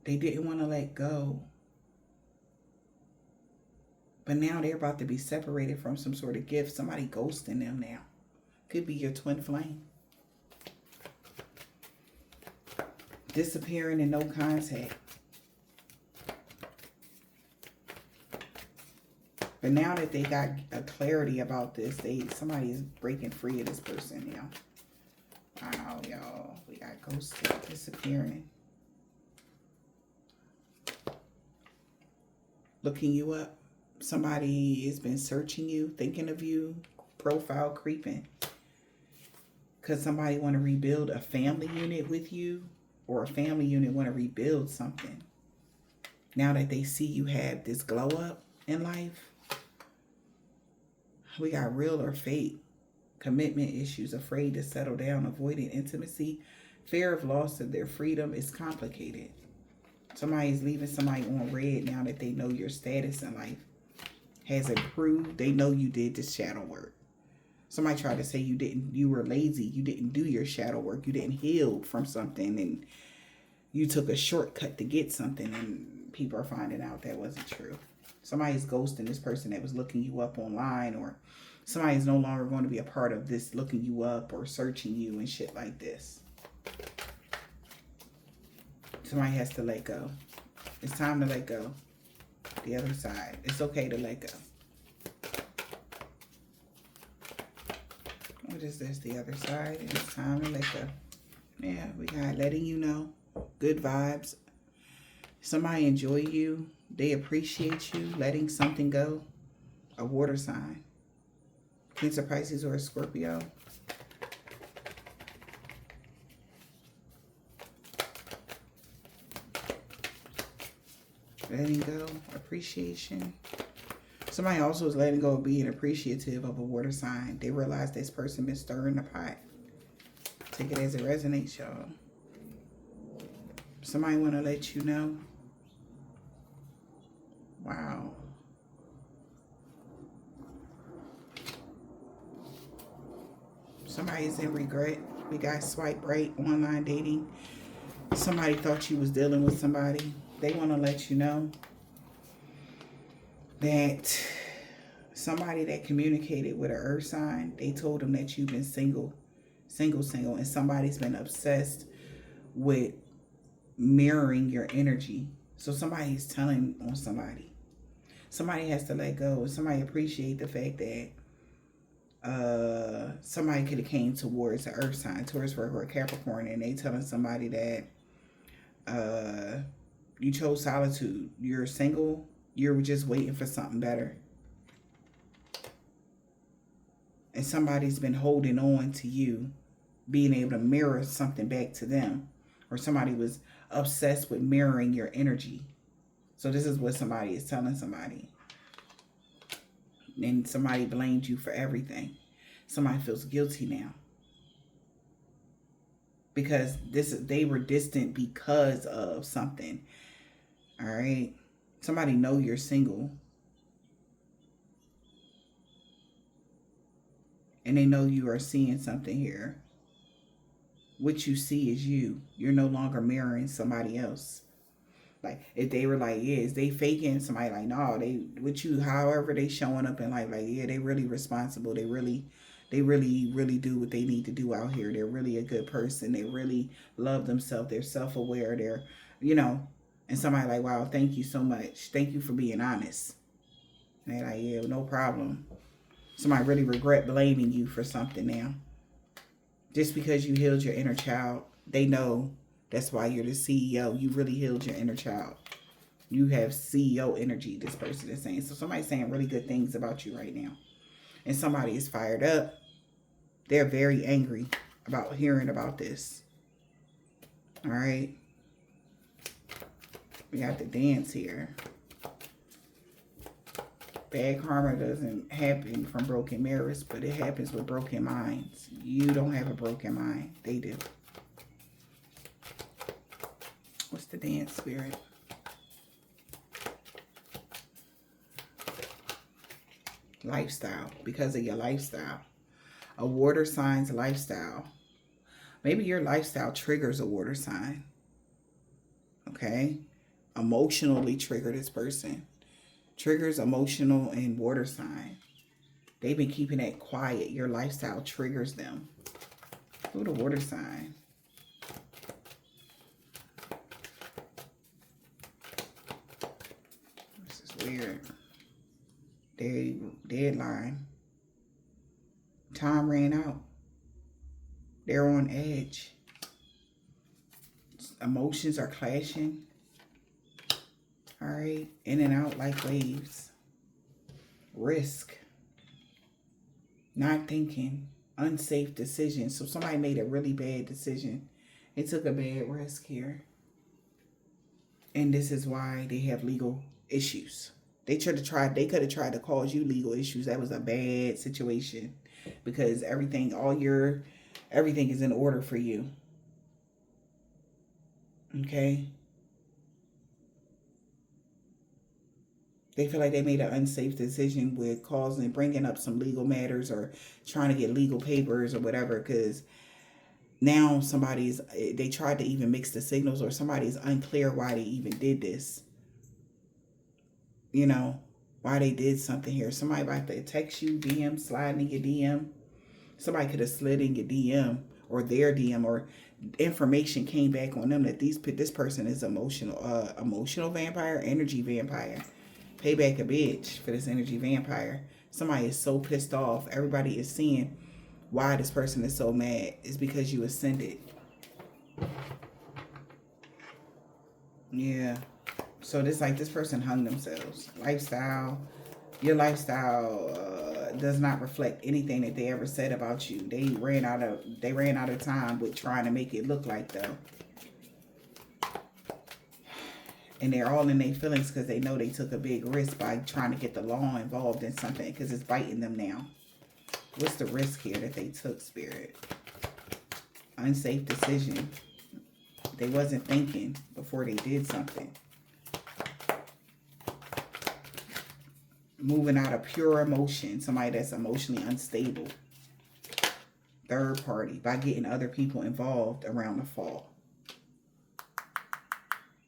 Speaker 1: They didn't want to let go. But now they're about to be separated from some sort of gift. Somebody ghosting them now. Could be your twin flame. Disappearing in no contact. But now that they got a clarity about this, somebody is breaking free of this person now. Wow, y'all. We got ghosted, disappearing. Looking you up. Somebody has been searching you, thinking of you, profile creeping. Because somebody want to rebuild a family unit with you, or a family unit want to rebuild something. Now that they see you have this glow up in life. We got real or fake. Commitment issues, afraid to settle down, avoiding intimacy, fear of loss of their freedom is complicated. Somebody's leaving somebody on red now that they know your status in life has improved. They know you did this shadow work. Somebody tried to say you were lazy. You didn't do your shadow work. You didn't heal from something, and you took a shortcut to get something, and people are finding out that wasn't true. Somebody's ghosting this person that was looking you up online, or somebody's no longer going to be a part of this looking you up or searching you and shit like this. Somebody has to let go. It's time to let go. The other side. It's okay to let go. What is this? The other side. And it's time to let go. Yeah, we got letting you know. Good vibes. Somebody enjoy you. They appreciate you. Letting something go. A water sign. Cancer, Pisces, or a Scorpio. Letting go. Appreciation. Somebody also is letting go of being appreciative of a water sign. They realize this person been stirring the pot. Take it as it resonates, y'all. Somebody want to let you know. Wow. Somebody's in regret. We got swipe right, online dating. Somebody thought you was dealing with somebody. They want to let you know that somebody that communicated with an earth sign, they told them that you've been single, and somebody's been obsessed with mirroring your energy. So somebody's telling on somebody. Somebody has to let go. Somebody appreciate the fact that somebody could have came towards an earth sign, Taurus, Virgo, or Capricorn, and they telling somebody that you chose solitude. You're single. You're just waiting for something better. And somebody's been holding on to you, being able to mirror something back to them. Or somebody was obsessed with mirroring your energy. So this is what somebody is telling somebody. And somebody blamed you for everything. Somebody feels guilty now. Because they were distant because of something. All right. Somebody know you're single. And they know you are seeing something here. What you see is you. You're no longer mirroring somebody else. Like, if they were like, yeah, is they faking? Somebody like, no, they, with you, however they showing up in life, like, yeah, they really responsible. They really do what they need to do out here. They're really a good person. They really love themselves. They're self-aware. They're, you know, and somebody like, wow, thank you so much. Thank you for being honest. And they're like, yeah, no problem. Somebody really regret blaming you for something now. Just because you healed your inner child, they know that's why you're the CEO. You really healed your inner child. You have CEO energy, this person is saying. So somebody's saying really good things about you right now. And somebody is fired up. They're very angry about hearing about this. All right. We got the dance here. Bad karma doesn't happen from broken mirrors, but it happens with broken minds. You don't have a broken mind. They do. What's the dance, Spirit? Lifestyle. Because of your lifestyle. A water sign's lifestyle. Maybe your lifestyle triggers a water sign. Okay? Emotionally trigger this person. Triggers emotional and water sign. They've been keeping that quiet. Your lifestyle triggers them. Who the water sign? This is weird. Deadline. Time ran out. They're on edge. Emotions are clashing. All right. In and out like waves. Risk. Not thinking. Unsafe decisions. So somebody made a really bad decision. They took a bad risk here. And this is why they have legal issues. They could have tried to cause you legal issues. That was a bad situation. Because everything is in order for you. Okay? They feel like they made an unsafe decision with causing, bringing up some legal matters or trying to get legal papers or whatever, because now they tried to even mix the signals, or somebody's unclear why they even did this. You know, why they did something here. Somebody about to text you, DM, slide in your DM. Somebody could have slid in your DM or their DM, or information came back on them that this person is emotional vampire, energy vampire. Pay back a bitch for this energy vampire. Somebody is so pissed off. Everybody is seeing why this person is so mad. It's because you ascended. Yeah. So this person hung themselves. Your lifestyle does not reflect anything that they ever said about you. They ran out of time with trying to make it look like though. And they're all in their feelings because they know they took a big risk by trying to get the law involved in something, because it's biting them now. What's the risk here that they took, Spirit? Unsafe decision. They wasn't thinking before they did something. Moving out of pure emotion. Somebody that's emotionally unstable. Third party. By getting other people involved around the fall.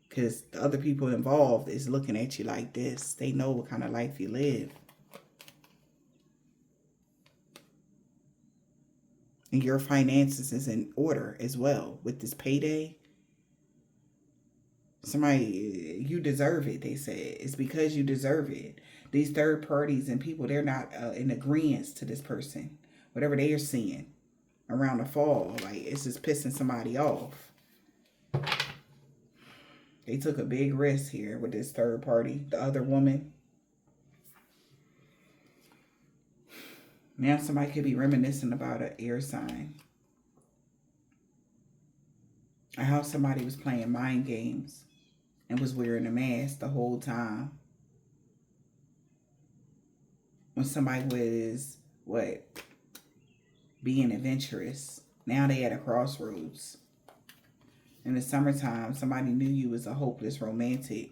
Speaker 1: Because the other people involved is looking at you like this. They know what kind of life you live. And your finances is in order as well with this payday. Somebody, you deserve it, they said. It's because you deserve it. These third parties and people, they're not in agreement to this person. Whatever they are seeing around the fall, like, it's just pissing somebody off. They took a big risk here with this third party, the other woman. Now somebody could be reminiscing about an air sign. Or how somebody was playing mind games and was wearing a mask the whole time. When somebody was, being adventurous. Now they at a crossroads. In the summertime, somebody knew you was a hopeless romantic,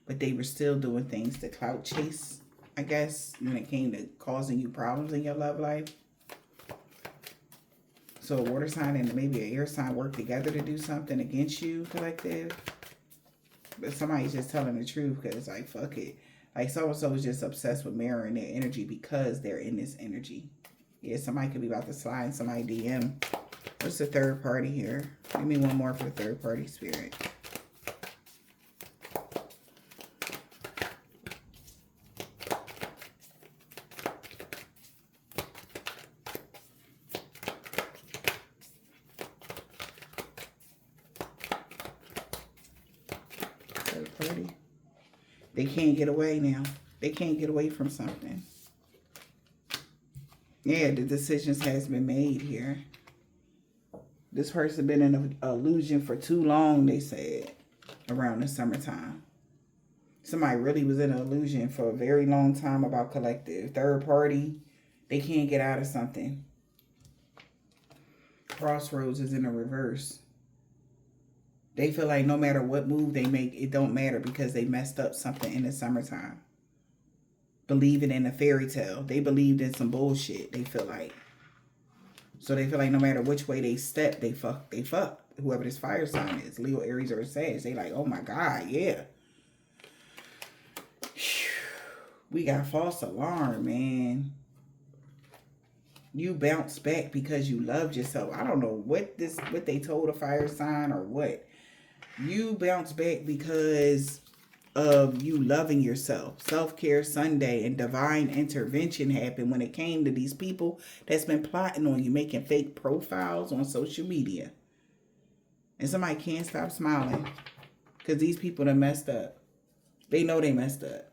Speaker 1: but they were still doing things to clout chase, I guess, when it came to causing you problems in your love life. So a water sign and maybe an air sign work together to do something against you, collective. But somebody's just telling the truth, because, like, fuck it. Like, so-and-so is just obsessed with mirroring their energy because they're in this energy. Yeah, somebody could be about to slide in somebody DM. What's the third party here? Give me one more for the third party, Spirit. Third party. They can't get away now. They can't get away from something. Yeah, the decisions has been made here. This person been in an illusion for too long, they said, around the summertime. Somebody really was in an illusion for a very long time about collective. Third party, they can't get out of something. Crossroads is in a reverse. They feel like no matter what move they make, it don't matter because they messed up something in the summertime. Believing in a fairy tale. They believed in some bullshit, they feel like. So they feel like no matter which way they step, they fuck. Whoever this fire sign is, Leo, Aries, or Sag, they like, oh my God, yeah. We got false alarm, man. You bounce back because you loved yourself. I don't know what they told a fire sign or what. You bounce back because of you loving yourself. Self-care Sunday and divine intervention happened when it came to these people that's been plotting on you, making fake profiles on social media. And somebody can't stop smiling because these people done messed up. They know they messed up.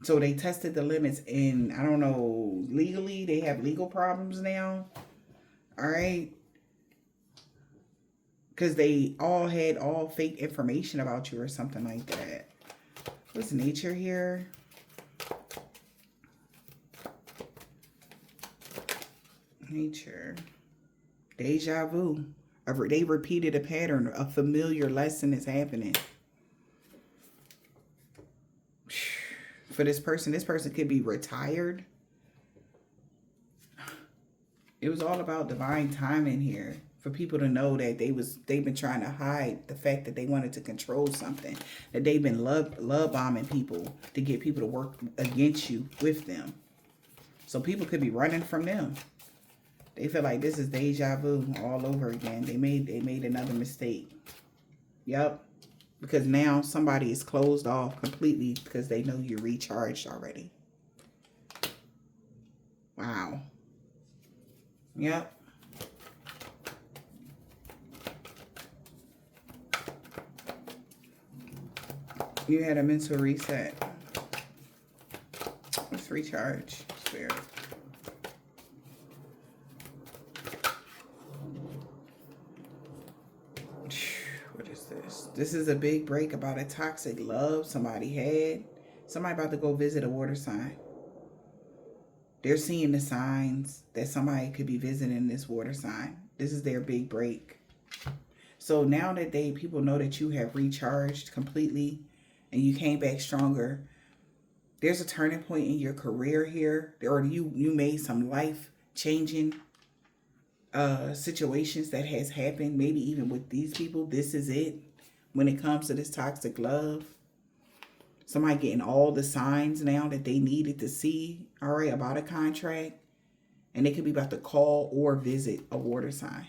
Speaker 1: So they tested the limits, and I don't know, legally, they have legal problems now. All right. Because they all had all fake information about you or something like that. What's nature here? Nature. Deja vu. They repeated a pattern. A familiar lesson is happening. for this person. This person could be retired. It was all about divine timing here. For people to know that they've been trying to hide the fact that they wanted to control something. That they've been love bombing people to get people to work against you with them. So people could be running from them. They feel like this is deja vu all over again. They made another mistake. Yep. Because now somebody is closed off completely because they know you're recharged already. Wow. Yep. You had a mental reset. Let's recharge, Spirit. What is this? This is a big break about a toxic love somebody had. Somebody about to go visit a water sign. They're seeing the signs that somebody could be visiting this water sign. This is their big break. So now that people know that you have recharged completely and you came back stronger, there's a turning point in your career here, or you made some life-changing situations that has happened, maybe even with these people. This is it when it comes to this toxic love. Somebody getting all the signs now that they needed to see, all right, about a contract. And they could be about to call or visit a water sign.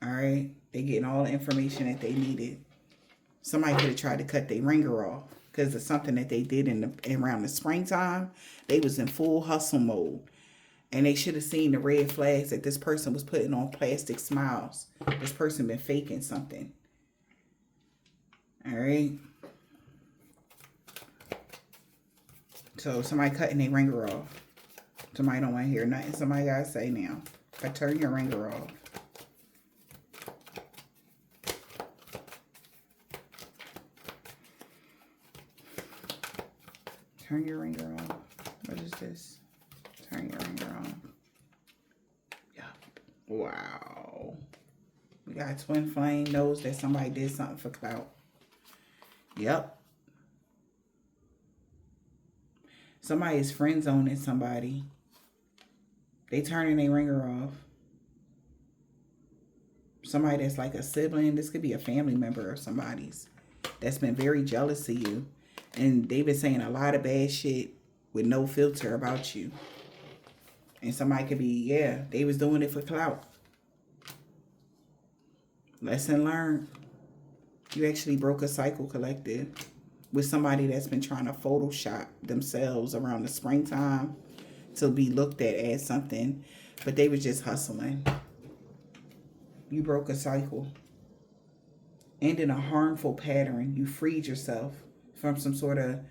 Speaker 1: All right, they getting all the information that they needed. Somebody could have tried to cut their ringer off because of something that they did around the springtime. They was in full hustle mode. And they should have seen the red flags that this person was putting on plastic smiles. This person been faking something. All right. So somebody cutting their ringer off. Somebody don't want to hear nothing somebody got to say now. Turn your ringer off. Turn your ringer on. What is this? Turn your ringer on. Yep. Wow. We got twin flame, knows that somebody did something for clout. Yep. Somebody is friend zoning somebody. They turning their ringer off. Somebody that's like a sibling. This could be a family member of somebody's that's been very jealous of you. And they've been saying a lot of bad shit with no filter about you. And somebody could be, yeah, they was doing it for clout. Lesson learned. You actually broke a cycle, collective, with somebody that's been trying to Photoshop themselves around the springtime to be looked at as something. But they was just hustling. You broke a cycle. Ended a harmful pattern. You freed yourself from some sort of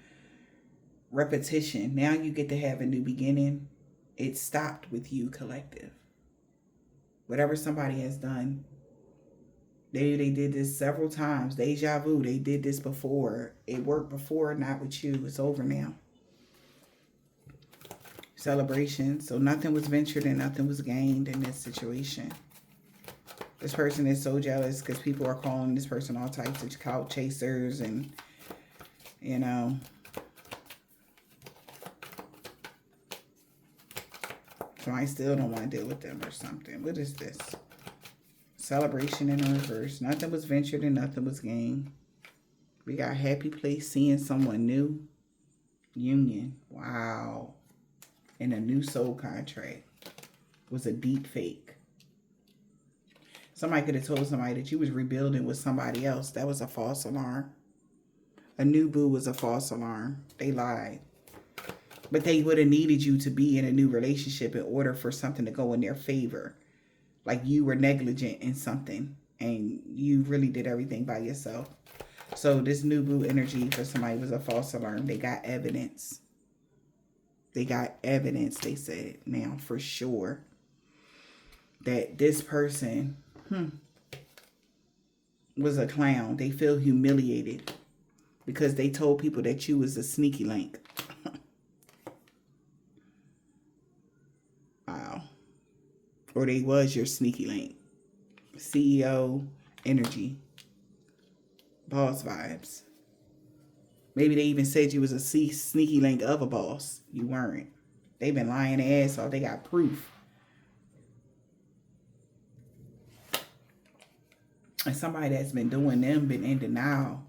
Speaker 1: repetition. Now you get to have a new beginning. It stopped with you, collective. Whatever somebody has done, they did this several times. Deja vu. They did this before. It worked before, not with you. It's over now. Celebration. So nothing was ventured and nothing was gained in this situation. This person is so jealous because people are calling this person all types of clout chasers and, you know, so I still don't want to deal with them or something. What is this? Celebration in reverse. Nothing was ventured and nothing was gained. We got happy place, seeing someone new. Union. Wow. And a new soul contract was a deep fake. Somebody could have told somebody that you was rebuilding with somebody else. That was a false alarm. A new boo was a false alarm. They lied. But they would have needed you to be in a new relationship in order for something to go in their favor. Like you were negligent in something and you really did everything by yourself. So this new boo energy for somebody was a false alarm. They got evidence. They got evidence, they said, now for sure, that this person was a clown. They feel humiliated because they told people that you was a sneaky link. Wow. Or they was your sneaky link. CEO energy. Boss vibes. Maybe they even said you was a sneaky link of a boss. You weren't. They've been lying their ass off. They got proof. And somebody that's been doing them been in denial.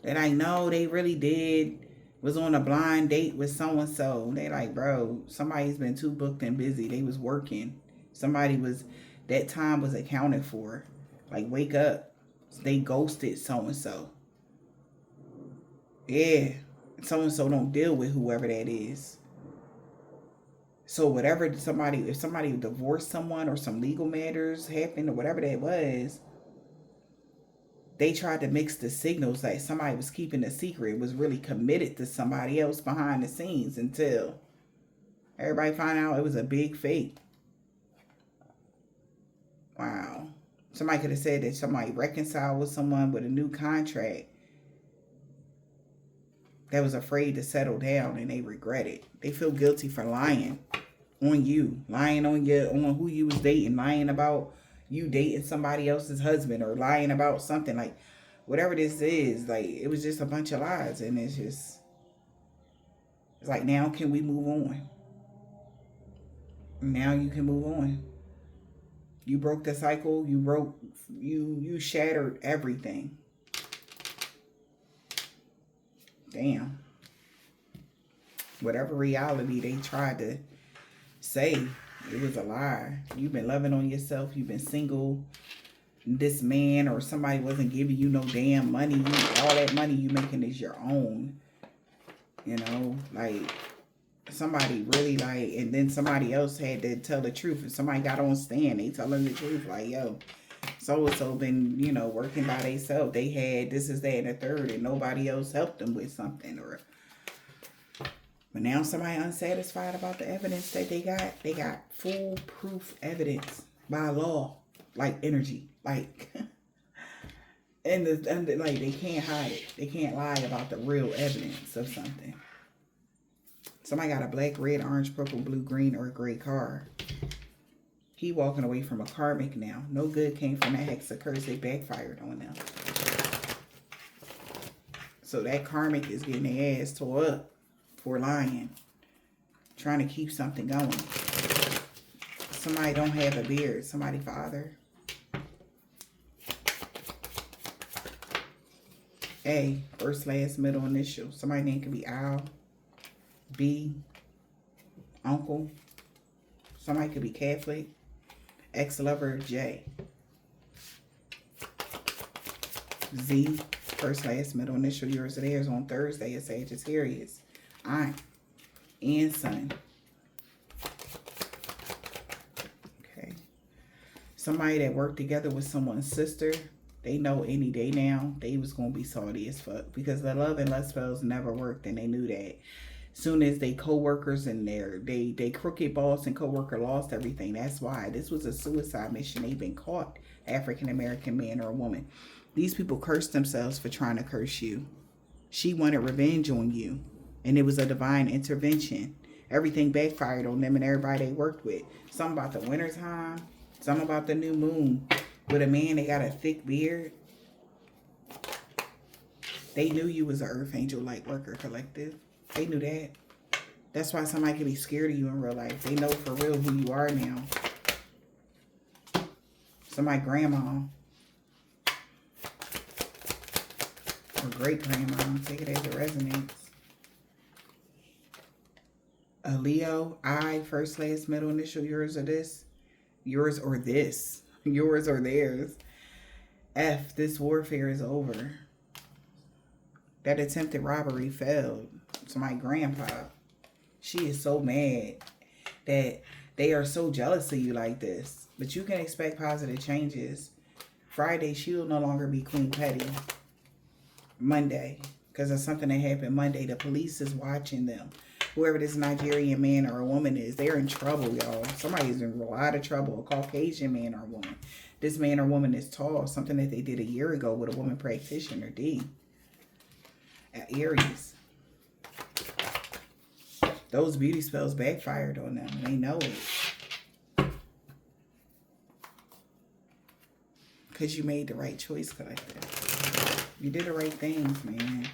Speaker 1: That I know they really did. Was on a blind date with so-and-so. They like, bro, somebody's been too booked and busy. They was working. Somebody was, that time was accounted for. Like, wake up. They ghosted so-and-so. Yeah. So-and-so don't deal with whoever that is. So whatever if somebody divorced someone or some legal matters happened or whatever that was, they tried to mix the signals like somebody was keeping a secret. It was really committed to somebody else behind the scenes until everybody found out it was a big fake. Wow. Somebody could have said that somebody reconciled with someone with a new contract that was afraid to settle down and they regret it. They feel guilty for lying on you, lying on who you was dating, lying about you dating somebody else's husband, or lying about something, like whatever this is. Like, it was just a bunch of lies, and it's like, now can we move on? Now you can move on. You broke the cycle. You shattered everything. Damn. Whatever reality they tried to say, it was a lie. You've been loving on yourself. You've been single. This man or somebody wasn't giving you no damn money. All that money you making is your own. You know, like, somebody really like, and then somebody else had to tell the truth. If somebody got on stand, they telling the truth, like, yo, so-and-so been, you know, working by themselves. They had this, is that, and the third, and nobody else helped them with something. Or, but now somebody unsatisfied about the evidence that they got foolproof evidence by law, like energy, like, and like, they can't hide it. They can't lie about the real evidence of something. Somebody got a black, red, orange, purple, blue, green, or gray car. He walking away from a karmic now. No good came from that hex of curse. They backfired on them. So that karmic is getting their ass tore up for lying. Trying to keep something going. Somebody don't have a beard. Somebody father. A, first, last, middle, initial. Somebody name could be Al. B, uncle. Somebody could be Catholic. Ex-lover, J. Z, first, last, middle, initial, yours or theirs. On Thursday, it's Sagittarius. I, and Sun. Okay. Somebody that worked together with someone's sister. They know any day now they was going to be salty as fuck. Because the love and lust spells never worked, and they knew that. Soon as they co-workers and they crooked boss and co-worker lost everything. That's why this was a suicide mission. They've been caught, African-American man or a woman. These people cursed themselves for trying to curse you. She wanted revenge on you, and it was a divine intervention. Everything backfired on them and everybody they worked with. Something about the wintertime, something about the new moon. With a man, they got a thick beard. They knew you was an Earth Angel Light Worker Collective. They knew that. That's why somebody can be scared of you in real life. They know for real who you are now. Somebody grandma. Or great grandma. Take it as a resonance. A Leo. I, first, last, middle, initial, yours or this. Yours or this. Yours or theirs. F, this warfare is over. That attempted robbery failed. So my grandpa, she is so mad that they are so jealous of you like this. But you can expect positive changes. Friday, she'll no longer be Queen Petty. Monday, because of something that happened Monday, the police is watching them. Whoever this Nigerian man or a woman is, they're in trouble, y'all. Somebody's in a lot of trouble. A Caucasian man or woman. This man or woman is tall. Something that they did a year ago with a woman practitioner, D. At Aries. Those beauty spells backfired on them. They know it. Because you made the right choice, collective. You did the right things, man.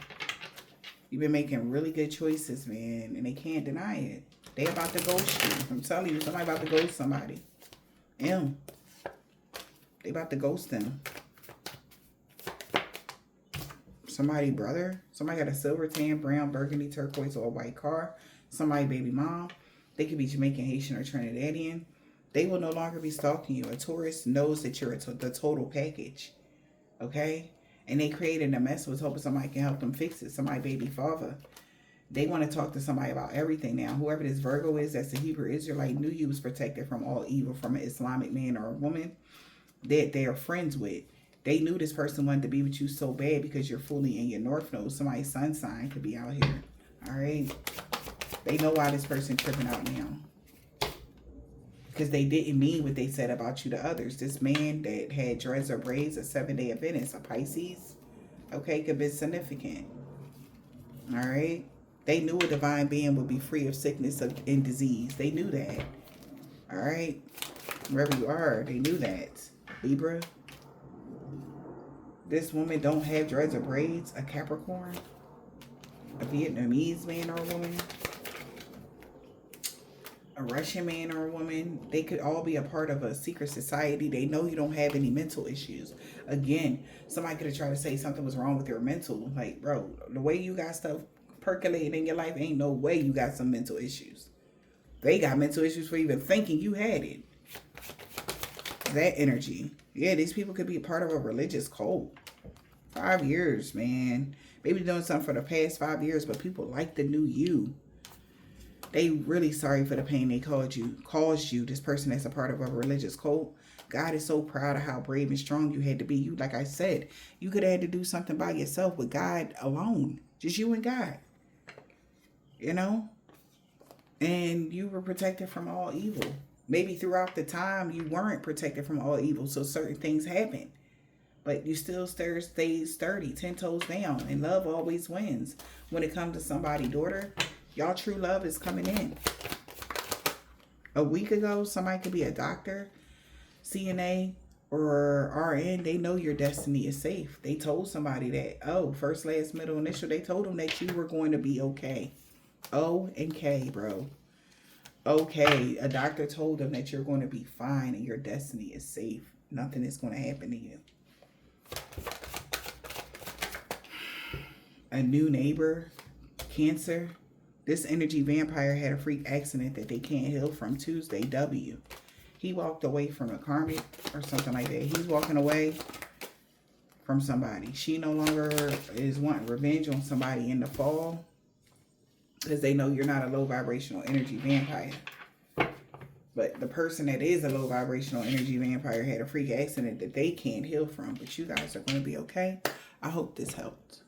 Speaker 1: You've been making really good choices, man, and they can't deny it. They about to ghost you. I'm telling you, somebody about to ghost somebody. They about to ghost them. Somebody brother. Somebody got a silver, tan, brown, burgundy, turquoise, or white car. Somebody baby mom. They could be Jamaican, Haitian, or Trinidadian. They will no longer be stalking you. A tourist knows that you're the total package. Okay? And they created a mess with hoping somebody can help them fix it. Somebody baby father. They want to talk to somebody about everything now. Whoever this Virgo is, that's the Hebrew Israelite, knew you was protected from all evil from an Islamic man or a woman that they are friends with. They knew this person wanted to be with you so bad because you're fully in your North Node. Somebody's sun sign could be out here. All right? They know why this person tripping out now. Because they didn't mean what they said about you to others. This man that had dreads or braids, a 7-day Adventist, a Pisces, okay, could be significant. All right? They knew a divine being would be free of sickness and disease. They knew that. All right? Wherever you are, they knew that. Libra. This woman don't have dreads or braids, a Capricorn, a Vietnamese man or a woman, a Russian man or a woman. They could all be a part of a secret society. They know you don't have any mental issues. Again, somebody could have tried to say something was wrong with your mental. Like, bro, the way you got stuff percolating in your life, ain't no way you got some mental issues. They got mental issues for even thinking you had it. That energy. Yeah, these people could be part of a religious cult. 5 years, man. Maybe doing something for the past 5 years, but people like the new you. They really sorry for the pain they caused you. This person that's a part of a religious cult. God is so proud of how brave and strong you had to be. You, like I said, you could have had to do something by yourself with God alone. Just you and God. You know? And you were protected from all evil. Maybe throughout the time you weren't protected from all evil, so certain things happen. But you still stay sturdy, 10 toes down, and love always wins. When it comes to somebody's daughter, y'all true love is coming in. A week ago, somebody could be a doctor, CNA, or RN. They know your destiny is safe. They told somebody that, oh, first, last, middle, initial. They told them that you were going to be okay. O and K, bro. Okay, a doctor told them that you're going to be fine and your destiny is safe. Nothing is going to happen to you. A new neighbor, Cancer. This energy vampire had a freak accident that they can't heal from. Tuesday, W. He walked away from a karmic or something like that. He's walking away from somebody. She no longer is wanting revenge on somebody in the fall. Because they know you're not a low vibrational energy vampire. But the person that is a low vibrational energy vampire had a freak accident that they can't heal from. But you guys are going to be okay. I hope this helped.